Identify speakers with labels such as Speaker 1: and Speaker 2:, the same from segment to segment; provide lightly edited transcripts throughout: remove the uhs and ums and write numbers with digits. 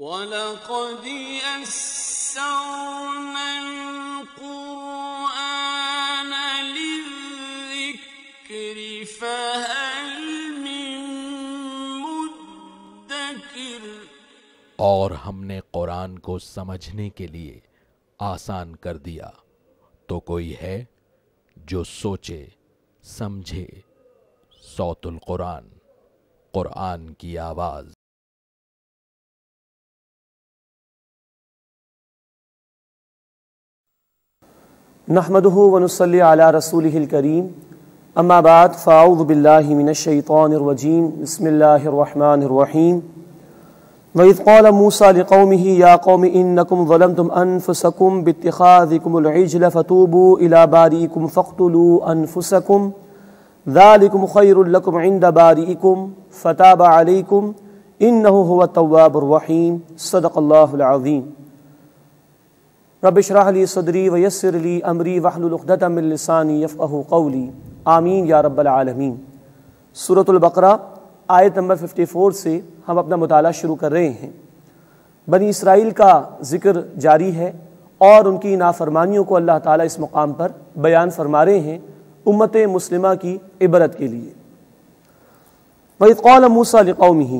Speaker 1: وَلَقَدْ يَسَّرْنَا الْقُرْآنَ لِلذِّكْرِ فَهَلْ مِن مُّدَّكِرٍ۔
Speaker 2: اور ہم نے قرآن کو سمجھنے کے لیے آسان کر دیا، تو کوئی ہے جو سوچے سمجھے۔ صوت القرآن، قرآن کی آواز۔
Speaker 3: نحمده ونصلي على رسوله الكريم اما بعد فاعوذ بالله من الشيطان الرجيم بسم الله الرحمن الرحيم وإذ قال موسى لقومه يا قوم إنكم ظلمتم أنفسكم باتخاذكم العجل فتوبوا إلى بارئكم فاقتلوا أنفسكم ذلكم خير لكم عند بارئكم فتاب عليكم إنه هو التواب الرحيم صدق الله العظيم۔ رب اشرح لی صدری ویسر لی امری واحلل عقدۃ من لسانی یفقہوا قولی آمین یا رب العالمین۔ سورۃ البقرہ آیت نمبر 54 سے ہم اپنا مطالعہ شروع کر رہے ہیں۔ بنی اسرائیل کا ذکر جاری ہے اور ان کی نافرمانیوں کو اللہ تعالیٰ اس مقام پر بیان فرما رہے ہیں امت مسلمہ کی عبرت کے لیے۔ وَإِذْ قَالَ مُوسَىٰ لِقَوْمِهِ،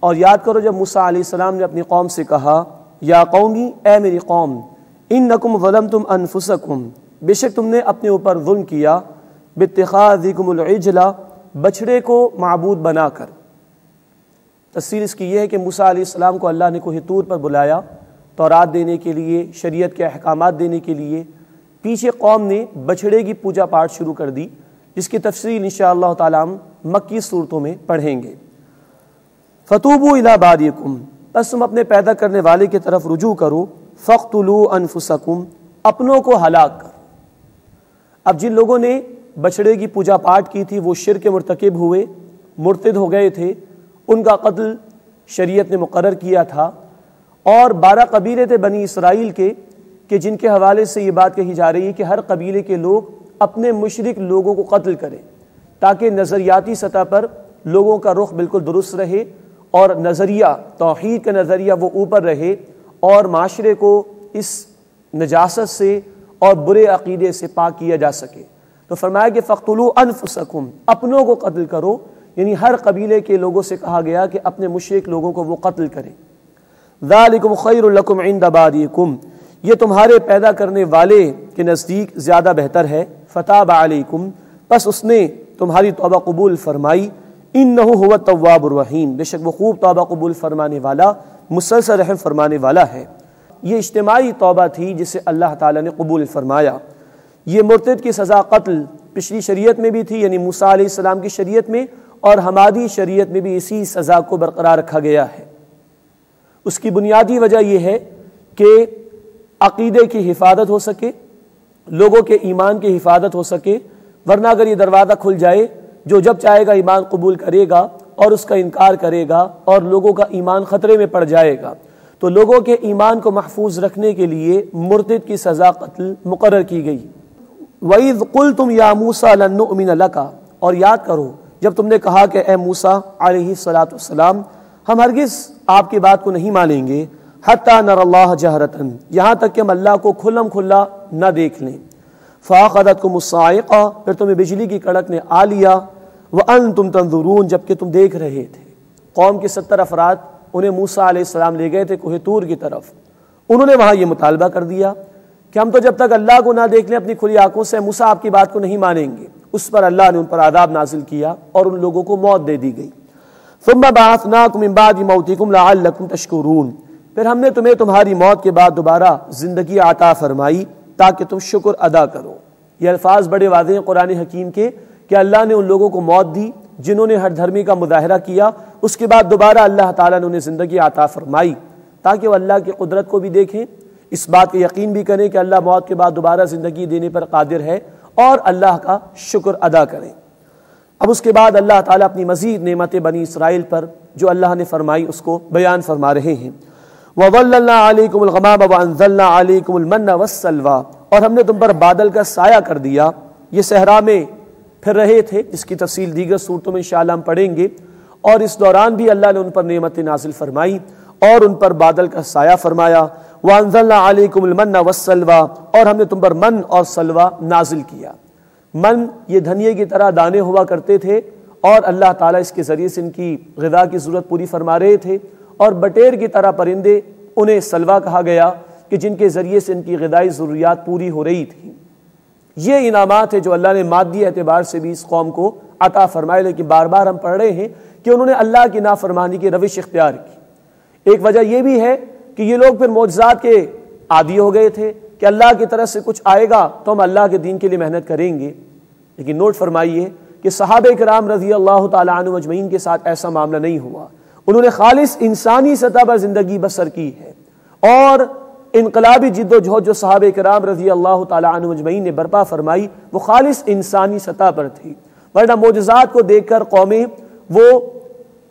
Speaker 3: اور یاد کرو جب موسیٰ علیہ السلام نے اپنی قوم سے کہا یا قومی، اے میری قوم، انکم ظلمتم انفسکم، بے شک تم نے اپنے اوپر ظلم کیا، باتخاذکم العجل، بچھڑے کو معبود بنا کر۔ تفسیر اس کی یہ ہے کہ موسیٰ علیہ السلام کو اللہ نے کوہ طور پر بلایا تورات دینے کے لیے، شریعت کے احکامات دینے کے لیے۔ پیچھے قوم نے بچھڑے کی پوجا پاٹ شروع کر دی، جس کی تفصیل انشاءاللہ تعالی ہم مکی صورتوں میں پڑھیں گے۔ فتوبوا الی بارئکم، بس تم اپنے پیدا کرنے والے کی طرف رجوع کرو، فاقتلوا انفسکم، اپنوں کو ہلاک کر۔ اب جن لوگوں نے بچڑے کی پوجا پاٹ کی تھی وہ شرک مرتکب ہوئے، مرتد ہو گئے تھے، ان کا قتل شریعت نے مقرر کیا تھا۔ اور 12 قبیلے تھے بنی اسرائیل کے کہ جن کے حوالے سے یہ بات کہی جا رہی ہے کہ ہر قبیلے کے لوگ اپنے مشرک لوگوں کو قتل کریں تاکہ نظریاتی سطح پر لوگوں کا رخ بالکل درست رہے اور نظریہ توحید کا نظریہ وہ اوپر رہے اور معاشرے کو اس نجاست سے اور برے عقیدے سے پاک کیا جا سکے۔ تو فرمایا کہ فَاقْتُلُوا أَنفُسَكُمْ، اپنوں کو قتل کرو، یعنی ہر قبیلے کے لوگوں سے کہا گیا کہ اپنے مشرک لوگوں کو وہ قتل کریں۔ ذَلِكُمْ خَيْرٌ لَكُمْ عِنْدَ بَارِئِكُمْ، یہ تمہارے پیدا کرنے والے کے نزدیک زیادہ بہتر ہے۔ فَتَابَ عَلَيْكُمْ، پس اس نے تمہاری توبہ قبول فرمائی۔ إِنَّهُ هُوَ التَّوَّابُ الرَّحِيمُ، بے شک وہ خوب توبہ قبول فرمانے والا، مسلسل رحم فرمانے والا ہے۔ یہ اجتماعی توبہ تھی جسے اللہ تعالیٰ نے قبول فرمایا۔ یہ مرتد کی سزا قتل پچھلی شریعت میں بھی تھی، یعنی موسیٰ علیہ السلام کی شریعت میں، اور ہماری شریعت میں بھی اسی سزا کو برقرار رکھا گیا ہے۔ اس کی بنیادی وجہ یہ ہے کہ عقیدے کی حفاظت ہو سکے، لوگوں کے ایمان کی حفاظت ہو سکے، ورنہ اگر یہ دروازہ کھل جائے، جو جب چاہے گا ایمان قبول کرے گا اور اس کا انکار کرے گا اور لوگوں کا ایمان خطرے میں پڑ جائے گا۔ تو لوگوں کے ایمان کو محفوظ رکھنے کے لیے مرتد کی سزا قتل مقرر کی گئی۔ وَإِذْ قُلْتُمْ يَا مُوسَىٰ لَن نُّؤْمِنَ لَكَ، اور یاد کرو جب تم نے کہا کہ اے موسیٰ علیہ السلام، ہم ہرگز آپ کی بات کو نہیں مانیں گے، حَتَّىٰ نَرَى اللَّهَ جَهْرَةً، یہاں تک کہ ہم اللہ کو کھلم کھلا نہ دیکھ لیں۔ فَأَخَذَتْكُمُ الصَّاعِقَةُ، پھر تمہیں بجلی کی کڑک نے آ لیا، وَأَنْتُمْ تَنظُرُونَ، جبکہ تم دیکھ رہے تھے۔ قوم کے 70 افراد انہیں موسیٰ علیہ السلام لے گئے تھے کوہ طور کی طرف۔ انہوں نے وہاں یہ مطالبہ کر دیا کہ ہم تو جب تک اللہ کو نہ دیکھ لیں اپنی کھلی آنکھوں سے موسیٰ آپ کی بات کو نہیں مانیں گے۔ اس پر اللہ نے ان پر عذاب نازل کیا اور ان لوگوں کو موت دے دی گئی۔ ثُمَّ بَعَثْنَاكُم مِّن بَعْدِ مَوْتِكُمْ لَعَلَّكُمْ تَشْكُرُونَ، پھر ہم نے تمہیں تمہاری موت کے بعد دوبارہ زندگی عطا فرمائی تاکہ تم شکر ادا کرو۔ یہ الفاظ بڑے واضح ہیں قرآن حکیم کے کہ اللہ نے ان لوگوں کو موت دی جنہوں نے ہر دھرمی کا مظاہرہ کیا، اس کے بعد دوبارہ اللہ تعالیٰ نے انہیں زندگی عطا فرمائی تاکہ وہ اللہ کی قدرت کو بھی دیکھیں، اس بات کا یقین بھی کریں کہ اللہ موت کے بعد دوبارہ زندگی دینے پر قادر ہے، اور اللہ کا شکر ادا کریں۔ اب اس کے بعد اللہ تعالیٰ اپنی مزید نعمت بنی اسرائیل پر جو اللہ نے فرمائی اس کو بیان فرما رہے ہیں۔ وَظَلَّلْنَا عَلَيْكُمُ الْغَمَامَ وَأَنزَلْنَا عَلَيْكُمُ الْمَنَّ وَالسَّلْوَىٰ، اور ہم نے تم پر بادل کا سایہ کر دیا۔ یہ صحرا میں پھر رہے تھے، جس کی تفصیل دیگر صورتوں میں انشاءاللہ ہم پڑھیں گے، اور اس دوران بھی اللہ نے ان پر نعمت نازل فرمائی، اور ان پر بادل کا سایہ فرمایا۔ وَأَنزَلْنَا عَلَيْكُمُ الْمَنَّ وَالسَّلْوَىٰ، اور ہم نے تم پر من اور سلوہ نازل کیا۔ من یہ دھنیے کی طرح دانے ہوا کرتے تھے اور اللہ تعالیٰ اس کے ذریعے سے ان کی غذا کی ضرورت پوری فرما رہے تھے، اور بٹیر کی طرح پرندے انہیں سلوہ کہا گیا کہ جن کے ذریعے سے ان کی غذائی ضروریات پوری ہو رہی تھی۔ یہ انعامات ہیں جو اللہ نے مادی اعتبار سے بھی اس قوم کو عطا فرمائے، لیکن بار بار ہم پڑھ رہے ہیں کہ انہوں نے اللہ کی نافرمانی کی روش اختیار کی۔ ایک وجہ یہ بھی ہے کہ یہ لوگ پھر معجزات کے عادی ہو گئے تھے کہ اللہ کی طرف سے کچھ آئے گا تو ہم اللہ کے دین کے لیے محنت کریں گے، لیکن نوٹ فرمائیے کہ صحابہ کرام رضی اللہ تعالیٰ عنہ اجمعین کے ساتھ ایسا معاملہ نہیں ہوا۔ انہوں نے خالص انسانی سطح پر زندگی بسر کی ہے، اور انقلابی جد و جہد جو صحابہ کرام رضی اللہ تعالیٰ عنہ اجمعین نے برپا فرمائی وہ خالص انسانی سطح پر تھی، ورنہ معجزات کو دیکھ کر قومیں وہ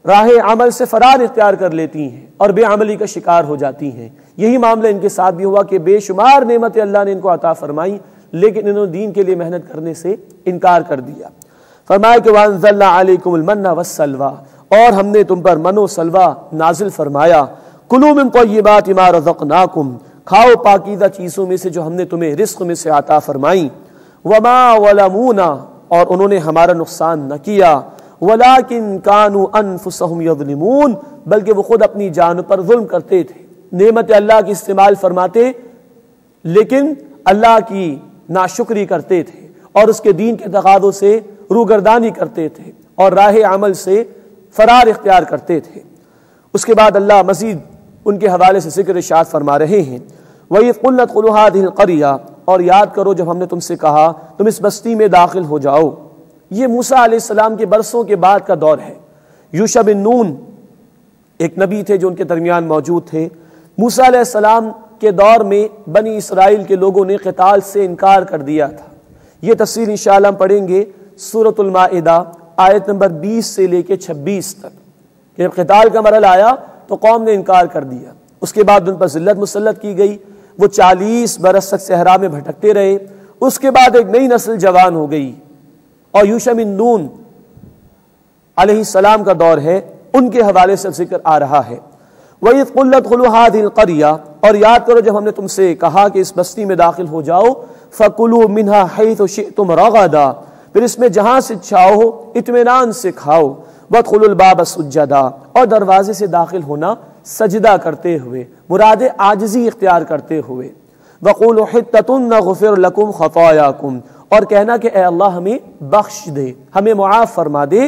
Speaker 3: راہ عمل سے فرار اختیار کر لیتی ہیں اور بے عملی کا شکار ہو جاتی ہیں۔ یہی معاملہ ان کے ساتھ بھی ہوا کہ بے شمار نعمتیں اللہ نے ان کو عطا فرمائی، لیکن انہوں نے دین کے لیے محنت کرنے سے انکار کر دیا۔ فرمایا کہ وَأَنزَلْنَا عَلَيْكُمُ الْمَنَّ وَالسَّلْوَىٰ، اور ہم نے تم پر من و سلوہ نازل فرمایا۔ کُلُوا مِن طَیِّبَاتِ مَا رَزَقْنَاکُمْ، کھاؤ پاکیزہ چیزوں میں سے جو ہم نے تمہیں رزق میں سے عطا فرمائیں۔ وَمَا ظَلَمُونَا، اور انہوں نے ہمارا نقصان نہ کیا۔ وَلَٰكِن كَانُوا أَنفُسَهُمْ يَظْلِمُونَ، بلکہ وہ خود اپنی جان پر ظلم کرتے تھے۔ نعمت اللہ کی استعمال فرماتے لیکن اللہ کی ناشکری کرتے تھے اور اس کے دین کے تقاضوں سے روگردانی کرتے تھے اور راہ عمل سے فرار اختیار کرتے تھے۔ اس کے بعد اللہ مزید ان کے حوالے سے ذکر ارشاد فرما رہے ہیں، وَإِذْ قُلْنَا ادْخُلُوا هَٰذِهِ الْقَرْيَةَ، اور یاد کرو جب ہم نے تم سے کہا تم اس بستی میں داخل ہو جاؤ۔ یہ موسیٰ علیہ السلام کے برسوں کے بعد کا دور ہے۔ یوشع بن نون ایک نبی تھے جو ان کے درمیان موجود تھے۔ موسیٰ علیہ السلام کے دور میں بنی اسرائیل کے لوگوں نے قتال سے انکار کر دیا تھا۔ یہ تفصیل انشاءاللہ ہم پڑھیں گے سورۃ المائدہ آیت نمبر 20 سے لے کے 26 تک۔ جب قتال کا مرحلہ آیا تو قوم نے انکار کر دیا، اس کے بعد ان پر ذلت مسلط کی گئی، وہ 40 برس تک صحرا میں بھٹکتے رہے۔ اس کے بعد ایک نئی نسل جوان ہو گئی اور یوشع بن نون علیہ السلام کا دور ہے، ان کے حوالے سے ذکر آ رہا ہے۔ وَإِذْ قُلْنَا ادْخُلُوا هَٰذِهِ الْقَرْيَةَ، اور یاد کرو جب ہم نے تم سے کہا کہ اس بستی میں داخل ہو جاؤ، فَكُلُوا مِنْهَا حَيْثُ شِئْتُمْ رَغَدًا، پھر اس میں جہاں سے چاہو اطمینان سے کھاؤ، وَادْخُلُوا الْبَابَ سُجَّدًا، اور دروازے سے داخل ہونا سجدہ کرتے ہوئے، مراد عاجزی اختیار کرتے ہوئے۔ وَقُولُوا حِطَّةٌ نَغْفِرْ لَكُمْ خَطَايَاكُمْ، اور کہنا کہ اے اللہ ہمیں بخش دے، ہمیں معاف فرما دے،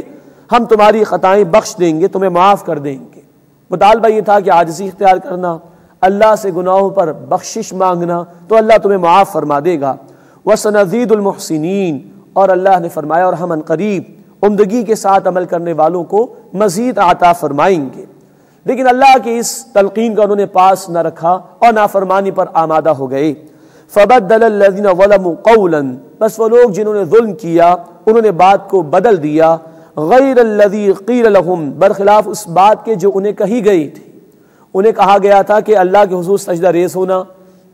Speaker 3: ہم تمہاری خطائیں بخش دیں گے، تمہیں معاف کر دیں گے۔ مطالبہ یہ تھا کہ عاجزی اختیار کرنا، اللہ سے گناہوں پر بخشش مانگنا، تو اللہ تمہیں معاف فرما دے گا۔ وَسَنَزِيدُ الْمُحْسِنِينَ، اور اللہ نے فرمایا اور ہم عنقریب عمدگی کے ساتھ عمل کرنے والوں کو مزید عطا فرمائیں گے۔ لیکن اللہ کی اس تلقین کا انہوں نے پاس نہ رکھا اور نافرمانی پر آمادہ ہو گئے۔ فَبَدَّلَ الَّذِينَ ظَلَمُوا قَوْلًا، بس وہ لوگ جنہوں نے ظلم کیا انہوں نے بات کو بدل دیا، غیر الذی قیل لہم، برخلاف اس بات کے جو انہیں کہی گئی تھی۔ انہیں کہا گیا تھا کہ اللہ کے حضور سجدہ ریز ہونا،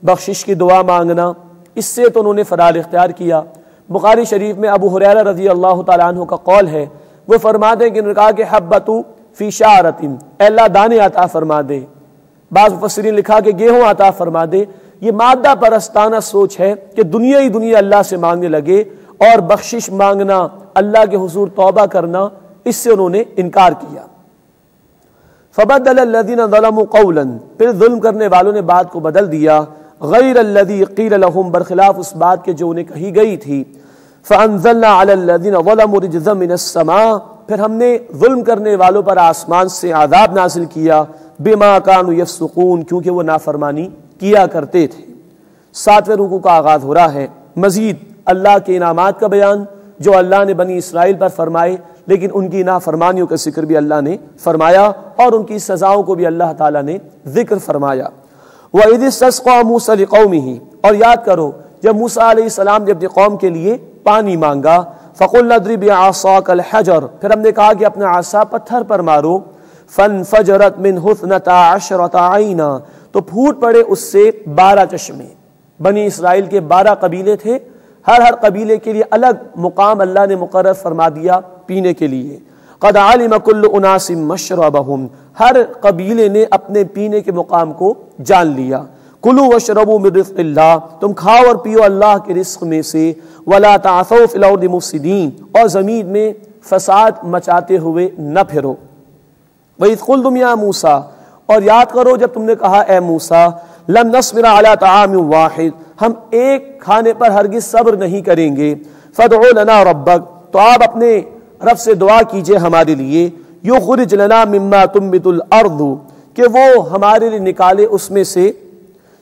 Speaker 3: بخشش کی دعا مانگنا، اس سے تو انہوں نے فرار اختیار کیا۔ بخاری شریف میں ابو ہریرہ رضی اللہ تعالیٰ عنہ کا قول ہے، وہ فرماتے ہیں کہ انہوں نے کہا کہ حبتو فی شعرۃ، اے اللہ دانے عطا فرما دے۔ بعض مفسرین لکھا کہ گیہوں عطا فرما دے۔ یہ مادہ پرستانہ سوچ ہے کہ دنیا ہی دنیا اللہ سے مانگنے لگے، اور بخشش مانگنا، اللہ کے حضور توبہ کرنا، اس سے انہوں نے انکار کیا۔ فبدل الذین ظلموا قولا، پھر ظلم کرنے والوں نے بات کو بدل دیا، غیر الذی قیل لہم، برخلاف اس بات کے جو انہیں کہی گئی تھی۔ فانزلنا علی الذین ظلموا رجزا من السماء، پھر ہم نے ظلم کرنے والوں پر آسمان سے عذاب نازل کیا، بما کانوا یفسقون، کیونکہ وہ نافرمانی کیا کرتے تھے۔ 7ویں رکوع کا آغاز ہو رہا ہے، مزید اللہ کے انعامات کا بیان جو اللہ نے بنی اسرائیل پر فرمائے، لیکن ان کی نافرمانیوں کا ذکر بھی اللہ نے فرمایا اور ان کی سزاؤں کو بھی اللہ تعالیٰ نے ذکر فرمایا۔ وَإِذِ اسْتَسْقَىٰ مُوسَىٰ لِقَوْمِهِ، اور یاد کرو جب موسیٰ علیہ السلام نے اپنی قوم کے لیے پانی مانگا، فَقُلْنَا اضْرِب بِعَصَاكَ الْحَجَرَ، پھر ہم نے کہا کہ اپنا عصا پتھر پر مارو، فَانْفَجَرَتْ مِنْهُ اثْنَتَا عَشْرَةَ عَيْنًا، تو پھوٹ پڑے اس سے 12 چشمے۔ بنی اسرائیل کے 12 قبیلے تھے، ہر قبیلے کے لیے الگ مقام اللہ نے مقرر فرما دیا پینے کے لیے۔ قَدْ عَلِمَ كُلُّ أُنَاسٍ مَشْرَبَهُمْ، ہر قبیلے نے اپنے پینے کے مقام کو جان لیا۔ کلوا واشربوا من رزق اللہ، تم کھاؤ اور پیو اللہ کے رزق میں سے، ولا تعثوا فی الارض مفسدین، اور زمین میں فساد مچاتے ہوئے نہ پھرو۔ وَإِذْ قُلْتُمْ يَا مُوسَىٰ، اور یاد کرو جب تم نے کہا اے موسیٰ، لَن نَّصْبِرَ عَلَىٰ طَعَامٍ وَاحِدٍ، ہم ایک کھانے پر ہرگز صبر نہیں کریں گے، فَادْعُ لَنَا رَبَّكَ، تو آپ اپنے رب سے دعا کیجئے ہمارے لیے، يُخْرِجْ لَنَا مِمَّا تُنبِتُ الْأَرْضُ، کہ وہ ہمارے لیے نکالے اس میں سے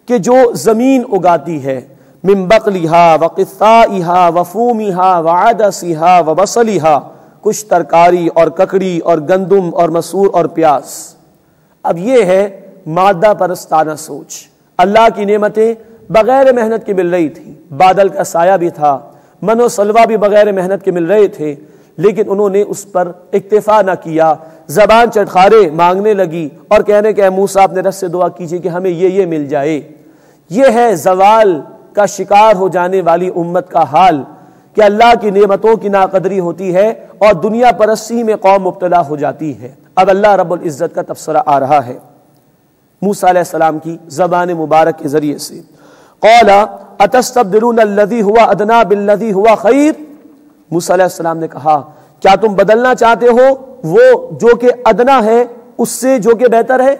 Speaker 3: کہ جو زمین اگاتی ہے، مِن بَقْلِهَا وَقِثَّائِهَا وَفُومِهَا وَعَدَسِهَا وَبَصَلِهَا، کچھ ترکاری اور ککڑی اور گندم اور مسور اور پیاز۔ اب یہ ہے مادہ پرستانہ سوچ۔ اللہ کی نعمتیں بغیر محنت کے مل رہی تھی، بادل کا سایہ بھی تھا، من و سلوہ بھی بغیر محنت کے مل رہے تھے، لیکن انہوں نے اس پر اکتفا نہ کیا، زبان چٹخارے مانگنے لگی اور کہنے کہ اے موسیٰ اپنے رب سے دعا کیجئے کہ ہمیں یہ مل جائے۔ یہ ہے زوال کا شکار ہو جانے والی امت کا حال کہ اللہ کی نعمتوں کی ناقدری ہوتی ہے اور دنیا پرستی میں قوم مبتلا ہو جاتی ہے۔ اب اللہ رب العزت کا تبصرہ آ رہا ہے موسیٰ علیہ السلام کی زبان مبارک کے ذریعے سے۔ قَالَ أَتَسْتَبْدِلُونَ الَّذِي هُوَ أَدْنَىٰ بِالَّذِي هُوَ خَيْرٌ، موسیٰ علیہ السلام نے کہا کیا تم بدلنا چاہتے ہو وہ جو کہ ادنا ہے اس سے جو کہ بہتر ہے؟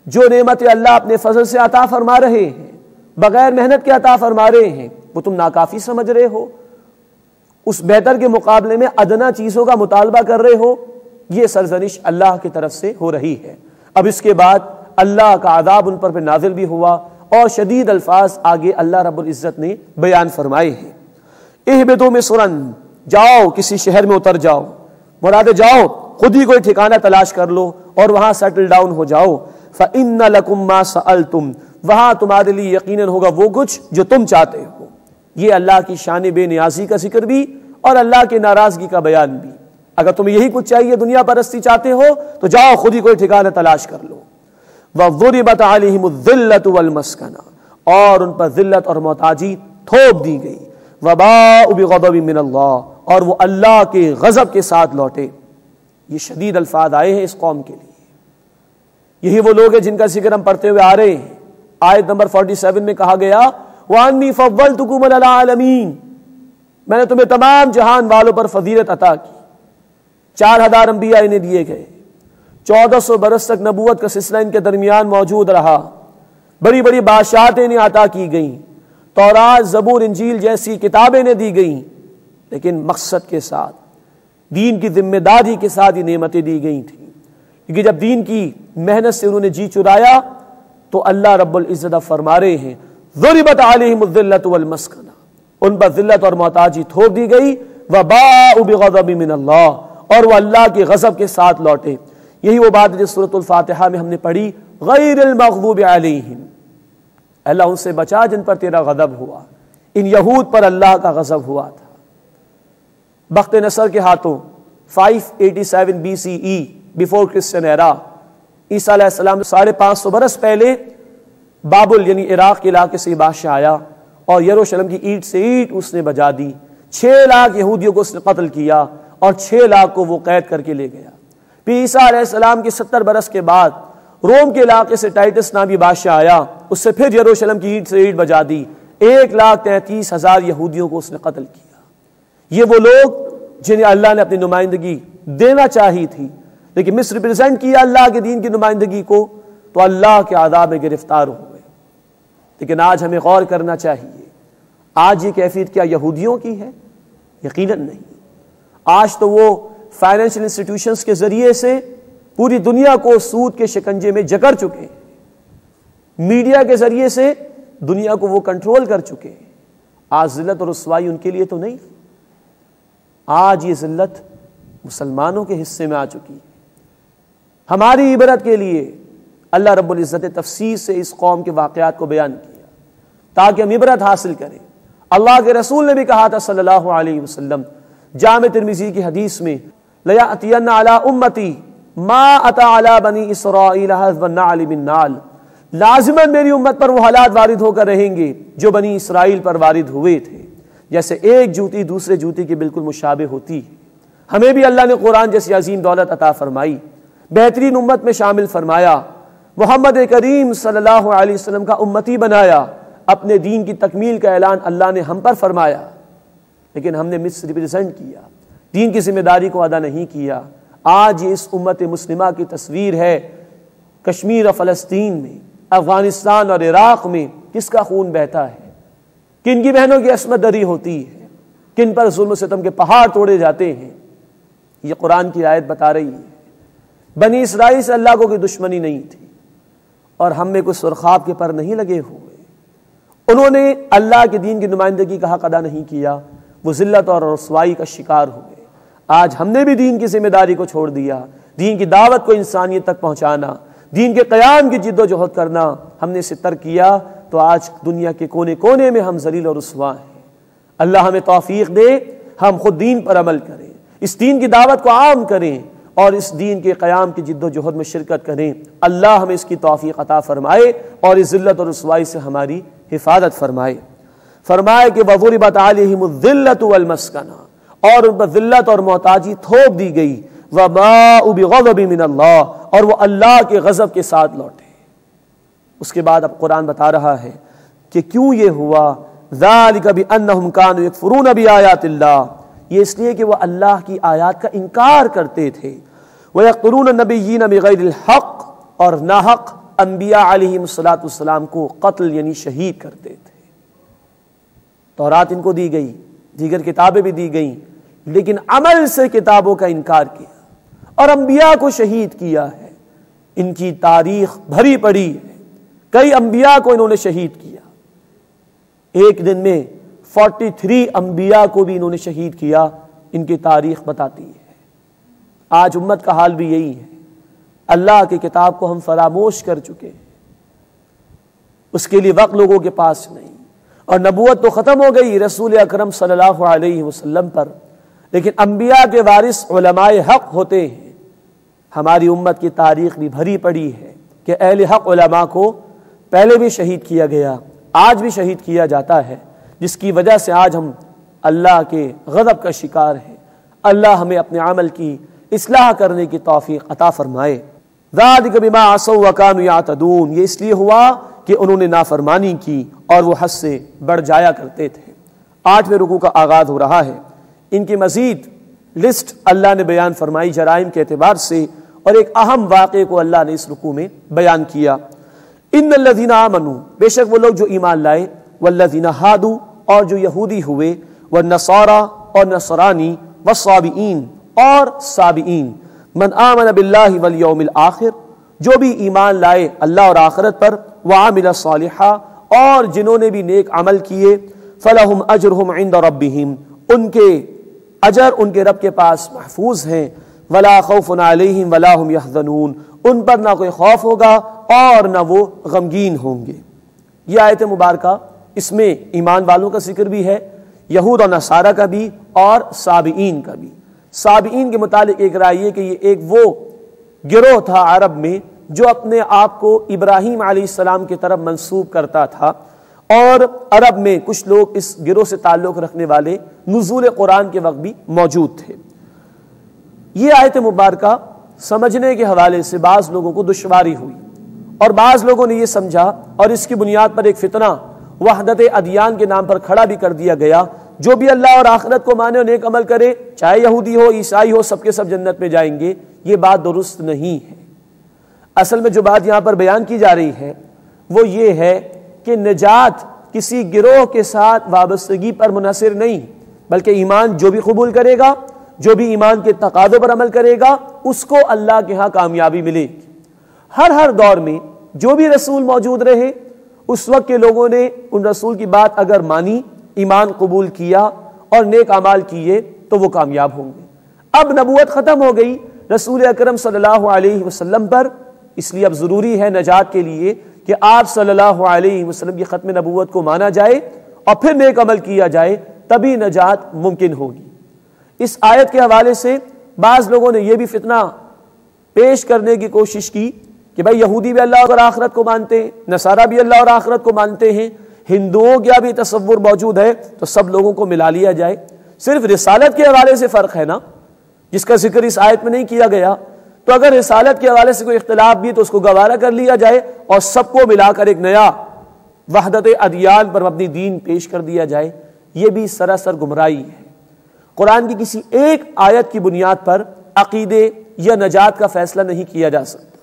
Speaker 3: جو نعمت اللہ اپنے فضل سے عطا فرما رہے ہیں، بغیر محنت کے عطا فرما رہے ہیں، وہ تم ناکافی سمجھ رہے ہو؟ اس بہتر کے مقابلے میں ادنا چیزوں کا مطالبہ کر رہے ہو؟ یہ سرزنش اللہ کی طرف سے ہو رہی ہے۔ اب اس کے بعد اللہ کا عذاب ان پر نازل بھی ہوا اور شدید الفاظ آگے اللہ رب العزت نے بیان فرمائے ہیں۔ اہبطوا مصرا، جاؤ کسی شہر میں اتر جاؤ، مراد جاؤ خود ہی کوئی ٹھکانہ تلاش کر لو اور وہاں سیٹل ڈاؤن ہو جاؤ۔ فإن لکم ما سألتم، وہاں تمہارے لیے یقیناً ہوگا وہ کچھ جو تم چاہتے ہو۔ یہ اللہ کی شان بے نیازی کا ذکر بھی اور اللہ کی ناراضگی کا بیان بھی۔ اگر تمہیں یہی کچھ چاہیے، دنیا پرستی چاہتے ہو، تو جاؤ خود ہی کوئی ٹھکانہ تلاش کر لو۔ وَضُرِبَتْ عَلَيْهِمُ الذِّلَّةُ وَالْمَسْكَنَةُ، اور ان پر ذلت اور محتاجی تھوپ دی گئی۔ وَبَاءُوا بِغَضَبٍ مِّنَ اللَّهِ، اور وہ اللہ کے غضب کے ساتھ لوٹے۔ یہ شدید الفاظ آئے ہیں اس قوم کے لیے۔ یہی وہ لوگ ہیں جن کا ذکر ہم پڑھتے ہوئے آ رہے ہیں۔ آیت نمبر 47 میں کہا گیا وَأَنِّي فَضَّلْتُكُمْ عَلَى الْعَالَمِينَ، میں نے تمہیں تمام جہان والوں پر فضیلت عطا کی۔ 4000 انبیاء انہیں دیے گئے، 1400 برس تک نبوت کا سلسلہ ان کے درمیان موجود رہا، بڑی بڑی بادشاہتیں انہیں عطا کی گئیں، تورات زبور انجیل جیسی کتابیں انہیں دی گئیں، لیکن مقصد کے ساتھ، دین کی ذمہ داری کے ساتھ یہ نعمتیں دی گئی تھیں، کیونکہ جب دین کی محنت سے انہوں نے جی چرایا تو اللہ رب العزت فرما رہے ہیں ضربت علیہم الذلۃ والمسکنہ، ان پر ذلت اور محتاجی تھوپ دی گئی۔ وباءوا بغضب من اللہ، اور وہ اللہ کے غضب کے ساتھ لوٹے۔ یہی وہ بات جس سورۃ الفاتحہ میں ہم نے پڑھی غیر المغضوب علیہم، اللہ ان سے بچا جن پر تیرا غضب ہوا۔ ان یہود پر اللہ کا غضب ہوا تھا۔ بخت نصر کے ہاتھوں 587 BCE بیفور کرسچن ایرا، عیسیٰ علیہ السلام 550 برس پہلے بابل یعنی عراق کے علاقے سے بادشاہ آیا اور یروشلم کی اینٹ سے اینٹ اس نے بجا دی۔ 6 لاکھ یہودیوں کو اس نے قتل کیا اور 6 لاکھ کو وہ قید کر کے لے گیا۔ پھر عیسیٰ علیہ السلام کے 70 برس کے بعد روم کے علاقے سے ٹائٹس نامی بادشاہ آیا، اس سے پھر یروشلم کی اینٹ سے اینٹ بجا دی۔ 1,33,000 یہودیوں کو اس نے قتل کیا۔ یہ وہ لوگ جنہیں اللہ نے اپنی نمائندگی دینا چاہی تھی، لیکن مس ریپرزینٹ کیا اللہ کے دین کی نمائندگی کو، تو اللہ کے عذاب میں گرفتار ہوئے۔ لیکن آج ہمیں غور کرنا چاہیے، آج یہ کیفیت کیا یہودیوں کی ہے؟ یقیناً نہیں۔ آج تو وہ فائنینشل انسٹیٹیوشنز کے ذریعے سے پوری دنیا کو سود کے شکنجے میں جکڑ چکے ہیں، میڈیا کے ذریعے سے دنیا کو وہ کنٹرول کر چکے ہیں۔ آج ذلت اور رسوائی ان کے لیے تو نہیں، آج یہ ذلت مسلمانوں کے حصے میں آ چکی ہے۔ ہماری عبرت کے لیے اللہ رب العزت نے تفصیل سے اس قوم کے واقعات کو بیان کیا تاکہ ہم عبرت حاصل کریں۔ اللہ کے رسول نے بھی کہا تھا صلی اللہ علیہ وسلم، جامع ترمذی کی حدیث میں، لَيَأْتِيَنَّ عَلَىٰ أُمَّتِي مَا أَتَىٰ عَلَىٰ بَنِي إِسْرَائِيلَ حَذْفَ النَّعْلِ بِالنَّعْلِ، لازماً میری امت پر وہ حالات وارد ہو کر رہیں گے جو بنی اسرائیل پر وارد ہوئے تھے، جیسے ایک جوتی دوسرے جوتی کی بالکل مشابہ ہوتی ہے۔ ہمیں بھی اللہ نے قرآن جیسی عظیم دولت عطا فرمائی، بہترین امت میں شامل فرمایا، محمد کریم صلی اللہ علیہ وسلم کا امتی بنایا، اپنے دین کی تکمیل کا اعلان اللہ نے ہم پر فرمایا، لیکن ہم نے مس ریپرزینٹ کیا، دین کی ذمہ داری کو ادا نہیں کیا۔ آج یہ اس امت مسلمہ کی تصویر ہے، کشمیر اور فلسطین میں، افغانستان اور عراق میں کس کا خون بہتا ہے، کن کی بہنوں کی عصمت دری ہوتی ہے، کن پر ظلم و ستم کے پہاڑ توڑے جاتے ہیں۔ یہ قرآن کی آیت بتا رہی ہے۔ بنی اسرائیل سے اللہ کو کوئی دشمنی نہیں تھی، اور ہم میں کوئی سرخاب کے پر نہیں لگے ہوئے، انہوں نے اللہ کے دین کی نمائندگی کا حق ادا نہیں کیا، وہ ذلت اور رسوائی کا شکار ہوئے۔ آج ہم نے بھی دین کی ذمہ داری کو چھوڑ دیا، دین کی دعوت کو انسانیت تک پہنچانا، دین کے قیام کی جد و جہد کرنا ہم نے اسے ترک کیا، تو آج دنیا کے کونے کونے میں ہم ذلیل اور رسوا ہیں۔ اللہ ہمیں توفیق دے، ہم خود دین پر عمل کریں، اس دین کی دعوت کو عام کریں اور اس دین کے قیام کی جد و جہد میں شرکت کریں۔ اللہ ہمیں اس کی توفیق عطا فرمائے اور اس ذلت اور رسوائی سے ہماری حفاظت فرمائے۔ فرمائے کہ وَضُرِبَتْ عَلَيْهِمُ الذِّلَّةُ وَالْمَسْكَنَةُ، اور ان پر ذلت اور محتاجی تھوپ دی گئی، وَبَاءُوا بِغَضَبٍ مِّنَ اللَّهِ، اور وہ اللہ کے غضب کے ساتھ لوٹے۔ اس کے بعد اب قرآن بتا رہا ہے کہ کیوں یہ ہوا، ذَلِكَ بِأَنَّهُمْ كَانُوا يَكْفُرُونَ بِآيَاتِ اللَّهِ، یہ اس لیے کہ وہ اللہ کی آیات کا انکار کرتے تھے، وَيَقْتُلُونَ النَّبِيِّينَ بِغَيْرِ الْحَقِّ، اور ناحق انبیاء علیہم السلام کو قتل یعنی شہید کرتے تھے۔ تورات ان کو دی گئی، دیگر کتابیں بھی دی گئیں، لیکن عمل سے کتابوں کا انکار کیا اور انبیاء کو شہید کیا ہے۔ ان کی تاریخ بھری پڑی ہے، کئی انبیاء کو انہوں نے شہید کیا، ایک دن میں 43 انبیاء کو بھی انہوں نے شہید کیا، ان کی تاریخ بتاتی ہے۔ آج امت کا حال بھی یہی ہے، اللہ کی کتاب کو ہم فراموش کر چکے ہیں، اس کے لیے وقت لوگوں کے پاس نہیں، اور نبوت تو ختم ہو گئی رسول اکرم صلی اللہ علیہ وسلم پر، لیکن انبیاء کے وارث علماء حق ہوتے ہیں۔ ہماری امت کی تاریخ بھی بھری پڑی ہے کہ اہل حق علماء کو پہلے بھی شہید کیا گیا، آج بھی شہید کیا جاتا ہے، جس کی وجہ سے آج ہم اللہ کے غضب کا شکار ہیں۔ اللہ ہمیں اپنے عمل کی اصلاح کرنے کی توفیق عطا فرمائے۔ ذَلِكَ بِمَا عَصَوْا وَكَانُوا يَعْتَدُونَ، یہ اس لیے ہوا کہ انہوں نے نافرمانی کی اور وہ حد سے بڑھ جایا کرتے تھے۔ 8ویں رکوع کا آغاز ہو رہا ہے، ان کی مزید لسٹ اللہ نے بیان فرمائی جرائم کے اعتبار سے، اور ایک اہم واقعے کو اللہ نے اس رکوع میں بیان کیا۔ ان الذین آمنوا، بے شک وہ لوگ جو ایمان لائے، والذین ہادوا، اور جو یہودی ہوئے، والنصارى، اور نصرانی، والصابئین، اور صابئین، من آمن باللہ والیوم الآخر، جو بھی ایمان لائے اللہ اور آخرت پر، وعمل صالحا، اور جنہوں نے بھی نیک عمل کیے، فلہم اجرہم عند ربہم، ان کے اجر ان کے رب کے پاس محفوظ ہیں، ولا خوف علیہم ولا ہم یحزنون، ان پر نہ کوئی خوف ہوگا اور نہ وہ غمگین ہوں گے۔ یہ آیت مبارکہ، اس میں ایمان والوں کا ذکر بھی ہے، یہود اور نصارہ کا بھی، اور صابئین کا بھی۔ صابئین کے متعلق ایک رائے یہ کہ یہ ایک وہ گروہ تھا عرب میں جو اپنے آپ کو ابراہیم علیہ السلام کی طرف منسوب کرتا تھا، اور عرب میں کچھ لوگ اس گروہ سے تعلق رکھنے والے نزول قرآن کے وقت بھی موجود تھے۔ یہ آیت مبارکہ سمجھنے کے حوالے سے بعض لوگوں کو دشواری ہوئی، اور بعض لوگوں نے یہ سمجھا، اور اس کی بنیاد پر ایک فتنہ وحدت ادیان کے نام پر کھڑا بھی کر دیا گیا، جو بھی اللہ اور آخرت کو مانے اور نیک عمل کرے، چاہے یہودی ہو عیسائی ہو، سب کے سب جنت میں جائیں گے۔ یہ بات درست نہیں ہے۔ اصل میں جو بات یہاں پر بیان کی جا رہی ہے وہ یہ ہے کہ نجات کسی گروہ کے ساتھ وابستگی پر منحصر نہیں، بلکہ ایمان جو بھی قبول کرے گا، جو بھی ایمان کے تقاضوں پر عمل کرے گا، اس کو اللہ کے ہاں کامیابی ملے گی۔ ہر دور میں جو بھی رسول موجود رہے، اس وقت کے لوگوں نے ان رسول کی بات اگر مانی، ایمان قبول کیا اور نیک اعمال کیے تو وہ کامیاب ہوں گے۔ اب نبوت ختم ہو گئی رسول اکرم صلی اللہ علیہ وسلم پر، اس لیے اب ضروری ہے نجات کے لیے کہ آپ صلی اللہ علیہ وسلم کی ختم نبوت کو مانا جائے اور پھر نیک عمل کیا جائے، تبھی نجات ممکن ہوگی۔ اس آیت کے حوالے سے بعض لوگوں نے یہ بھی فتنہ پیش کرنے کی کوشش کی کہ بھائی یہودی بھی اللہ اور آخرت کو مانتے ہیں، نصارہ بھی اللہ اور آخرت کو مانتے ہیں، ہندوؤں کا بھی تصور موجود ہے، تو سب لوگوں کو ملا لیا جائے۔ صرف رسالت کے حوالے سے فرق ہے نا، جس کا ذکر اس آیت میں نہیں کیا گیا۔ تو اگر رسالت کے حوالے سے کوئی اختلاف بھی ہے تو اس کو گوارا کر لیا جائے اور سب کو ملا کر ایک نیا وحدت ادیان پر مبنی دین پیش کر دیا جائے، یہ بھی سراسر گمراہی ہے۔ قرآن کی کسی ایک آیت کی بنیاد پر عقیدے یا نجات کا فیصلہ نہیں کیا جا سکتا۔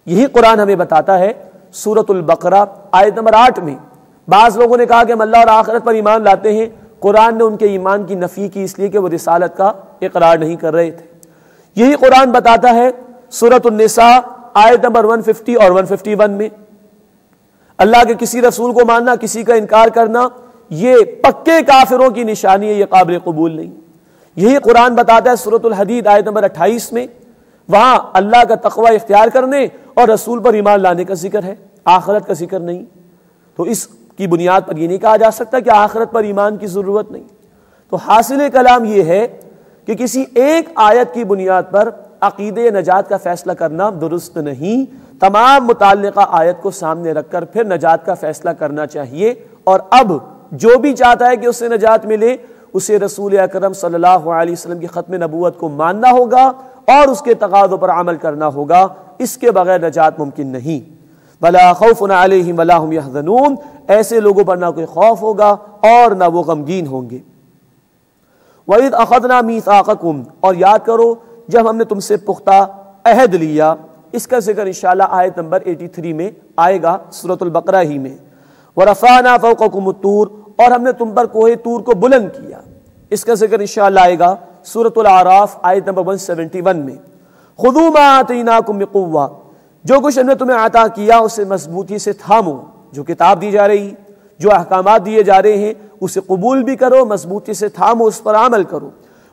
Speaker 3: یہی قرآن ہمیں بتاتا ہے سورۃ البقرہ آیت نمبر 8 میں۔ بعض لوگوں نے کہا کہ ہم اللہ اور آخرت پر ایمان لاتے ہیں، قرآن نے ان کے ایمان کی نفی کی اس لیے کہ وہ رسالت کا اقرار نہیں کر رہے تھے۔ یہی قرآن بتاتا ہے سورۃ النساء آیت نمبر 150 اور 151 میں، اللہ کے کسی رسول کو ماننا، کسی کا انکار کرنا، یہ پکے کافروں کی نشانی ہے، یہ قابل قبول نہیں۔ یہی قرآن بتاتا ہے سورۃ الحدید آیت نمبر 28 میں، وہاں اللہ کا تقوی اختیار کرنے اور رسول پر ایمان لانے کا ذکر ہے، آخرت کا ذکر نہیں۔ تو اس کی بنیاد پر یہ نہیں کہا جا سکتا کہ آخرت پر ایمان کی ضرورت نہیں۔ تو حاصل کلام یہ ہے کہ کسی ایک آیت کی بنیاد پر عقیدے نجات کا فیصلہ کرنا درست نہیں، تمام متعلقہ آیت کو سامنے رکھ کر پھر نجات کا فیصلہ کرنا چاہیے۔ اور اب جو بھی چاہتا ہے کہ اس سے نجات ملے، اسے رسول اکرم صلی اللہ علیہ وسلم کی ختم نبوت کو ماننا ہوگا اور اس کے تقاضوں پر عمل کرنا ہوگا، اس کے بغیر نجات ممکن نہیں۔ وَلَا خَوْفٌ عَلَيْهِمْ وَلَا هُمْ يَحْزَنُونَ، ایسے لوگوں پر نہ کوئی خوف ہوگا اور نہ وہ غمگین ہوں گے۔ وَإِذْ أَخَذْنَا مِيثَاقَكُمْ، اور یاد کرو جب ہم نے تم سے پختہ عہد لیا۔ اس کا ذکر انشاءاللہ آیت نمبر 83 میں آئے گا سورۃ البقرہ ہی میں۔ وَرَفَعْنَا فَوْقَكُمُ الطُّورَ، اور ہم نے تم پر کوہ طور کو بلند کیا۔ اس کا ذکر انشاءاللہ آئے گا سورۃ الاعراف آیت نمبر 171 میں۔ خُذُوا مَا آتَيْنَاكُمْ بِقُوَّةٍ، جو کچھ ہم نے تمہیں عطا کیا اسے مضبوطی سے تھامو، جو کتاب دی جا رہی، جو احکامات دیے جا رہے ہیں اسے قبول بھی کرو، مضبوطی سے تھامو، اس پر عمل کرو۔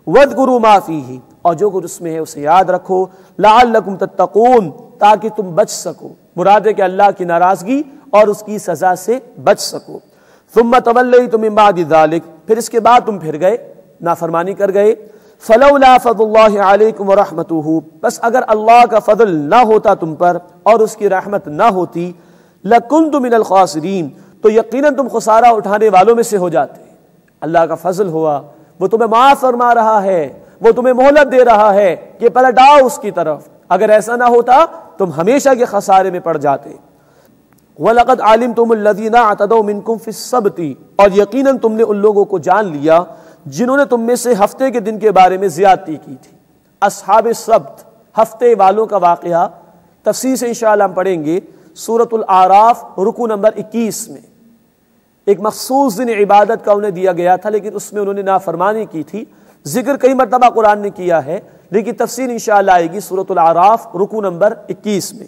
Speaker 3: وَاذْكُرُوا مَا فِيهِ، اور جو کچھ اس میں ہے اسے یاد رکھو۔ لَعَلَّكُمْ تَتَّقُونَ، تاکہ تم بچ سکو، مراد ہے کہ اللہ کی ناراضگی اور اس کی سزا سے بچ سکو۔ ثُمَّ تَوَلَّيْتُم مِّن بَعْدِ ذَلِكَ، پھر اس کے بعد تم پھر گئے، نافرمانی کر گئے۔ فَلَوْلَا فَضْلُ اللَّهِ عَلَيْكُمْ وَرَحْمَتُهُ، بس اگر اللہ کا فضل نہ ہوتا تم پر اور اس کی رحمت نہ ہوتی، لَكُنْتُ مِنَ الْخَاسِرِينَ، تو یقیناً تم خسارہ اٹھانے والوں میں سے ہو جاتے۔ اللہ کا فضل ہوا، وہ تمہیں معاف فرما رہا ہے، وہ تمہیں مہلت دے رہا ہے کہ پلٹ آؤ اس کی طرف، اگر ایسا نہ ہوتا تم ہمیشہ کے خسارے میں پڑ جاتے۔ وَلَقَدْ عَلِمْتُمُ الَّذِينَ اعْتَدَوْا مِنْكُمْ فِي السَّبْتِ، اور یقیناً تم نے ان لوگوں کو جان لیا جنہوں نے تم میں سے ہفتے کے دن کے بارے میں زیادتی کی تھی۔ اصحاب السبت، ہفتے والوں کا واقعہ تفصیل سے انشاءاللہ ہم پڑھیں گے سورۃ الاعراف رکوع نمبر 21 میں۔ ایک مخصوص دن عبادت کا انہیں دیا گیا تھا، لیکن اس میں انہوں نے نافرمانی کی تھی۔ ذکر کئی مرتبہ قرآن نے کیا ہے، لیکن تفصیل انشاءاللہ آئے گی سورۃ الاعراف رکوع نمبر 21 میں۔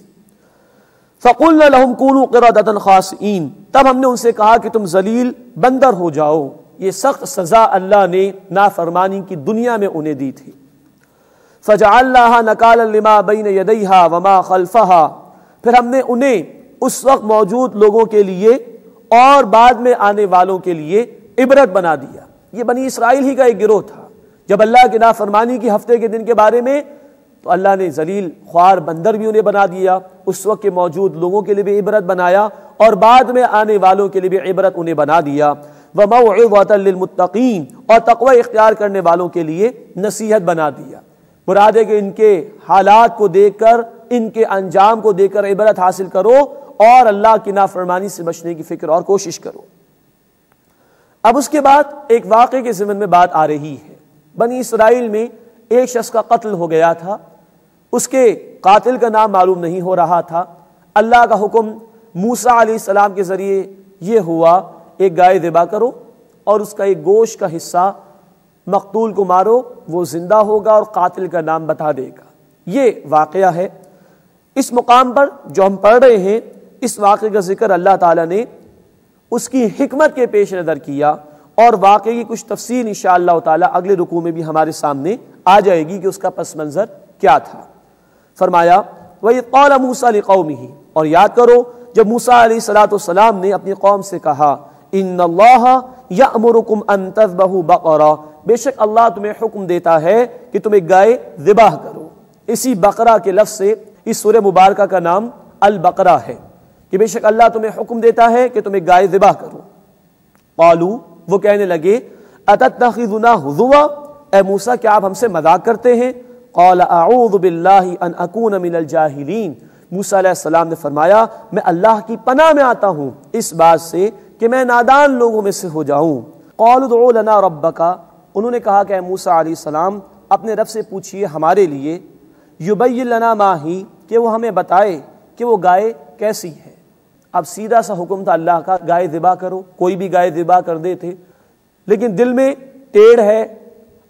Speaker 3: فَقُلْنَا لَهُمْ كُونُوا قِرَدَةً خَاسِئِينَ، تب ہم نے ان سے کہا کہ تم ذلیل بندر ہو جاؤ۔ یہ سخت سزا اللہ نے نافرمانی کی دنیا میں انہیں دی تھی۔ فَجَعَلْنَاهَا نَكَالًا لِمَا بَيْنَ يَدَيْهَا وَمَا خَلْفَهَا، پھر ہم نے انہیں اس وقت موجود لوگوں کے لیے اور بعد میں آنے والوں کے لیے عبرت بنا دیا۔ یہ بنی اسرائیل ہی کا ایک گروہ تھا، جب اللہ کی نافرمانی کی ہفتے کے دن کے بارے میں، تو اللہ نے ذلیل خوار بندر بھی انہیں بنا دیا، اس وقت کے موجود لوگوں کے لیے بھی عبرت بنایا اور بعد میں آنے والوں کے لیے بھی عبرت انہیں بنا دیا۔ وَمَوْعِظَةً لِّلْمُتَّقِينَ، اور تقوی اختیار کرنے والوں کے لیے نصیحت بنا دیا۔ مراد ہے کہ ان کے حالات کو دیکھ کر، ان کے انجام کو دیکھ کر عبرت حاصل کرو اور اللہ کی نافرمانی سے بچنے کی فکر اور کوشش کرو۔ اب اس کے بعد ایک واقعے کے ضمن میں بات آ رہی ہے۔ بنی اسرائیل میں ایک شخص کا قتل ہو گیا تھا، اس کے قاتل کا نام معلوم نہیں ہو رہا تھا۔ اللہ کا حکم موسیٰ علیہ السلام کے ذریعے یہ ہوا، ایک گائے ذبح کرو اور اس کا ایک گوشت کا حصہ مقتول کو مارو، وہ زندہ ہوگا اور قاتل کا نام بتا دے گا۔ یہ واقعہ ہے۔ اس مقام پر جو ہم پڑھ رہے ہیں، اس واقعے کا ذکر اللہ تعالیٰ نے اس کی حکمت کے پیش نظر کیا، اور واقعے کی کچھ تفصیل انشاءاللہ تعالیٰ اگلے رکوع میں بھی ہمارے سامنے آ جائے گی کہ اس کا پس منظر کیا تھا۔ فرمایا وَإِذْ قَالَ مُوسَىٰ لِقَوْمِهِ، اور یاد کرو جب موسیٰ علیہ السلام نے اپنی قوم سے کہا، إِنَّ اللَّهَ يَأْمُرُكُمْ أَن تَذْبَحُوا بَقَرَةً، بے شک اللہ تمہیں حکم دیتا ہے کہ تم ایک گائے ذبح کرو۔ اسی بقرہ کے لفظ سے اس سورہ مبارکہ کا نام البقرہ ہے، کہ بے شک اللہ تمہیں حکم دیتا ہے کہ تم ایک گائے ذبح کرو۔ قالوا، وہ کہنے لگے، اتتخذنا ہزوا، اے موسیٰ کیا آپ ہم سے مذاق کرتے ہیں؟ قال اعوذ باللہ ان اکون من الجاہلین، موسیٰ علیہ السلام نے فرمایا میں اللہ کی پناہ میں آتا ہوں اس بات سے کہ میں نادان لوگوں میں سے ہو جاؤں۔ قالوا ادع لنا ربک، انہوں نے کہا کہ اے موسیٰ علیہ السلام اپنے رب سے پوچھئے ہمارے لیے، یبین لنا ما ہی، کہ وہ ہمیں بتائے کہ وہ گائے کیسی ہے۔ اب سیدھا سا حکم تھا اللہ کا، گائے ذبح کرو، کوئی بھی گائے ذبح کر دیتے، لیکن دل میں ٹیڑھ ہے،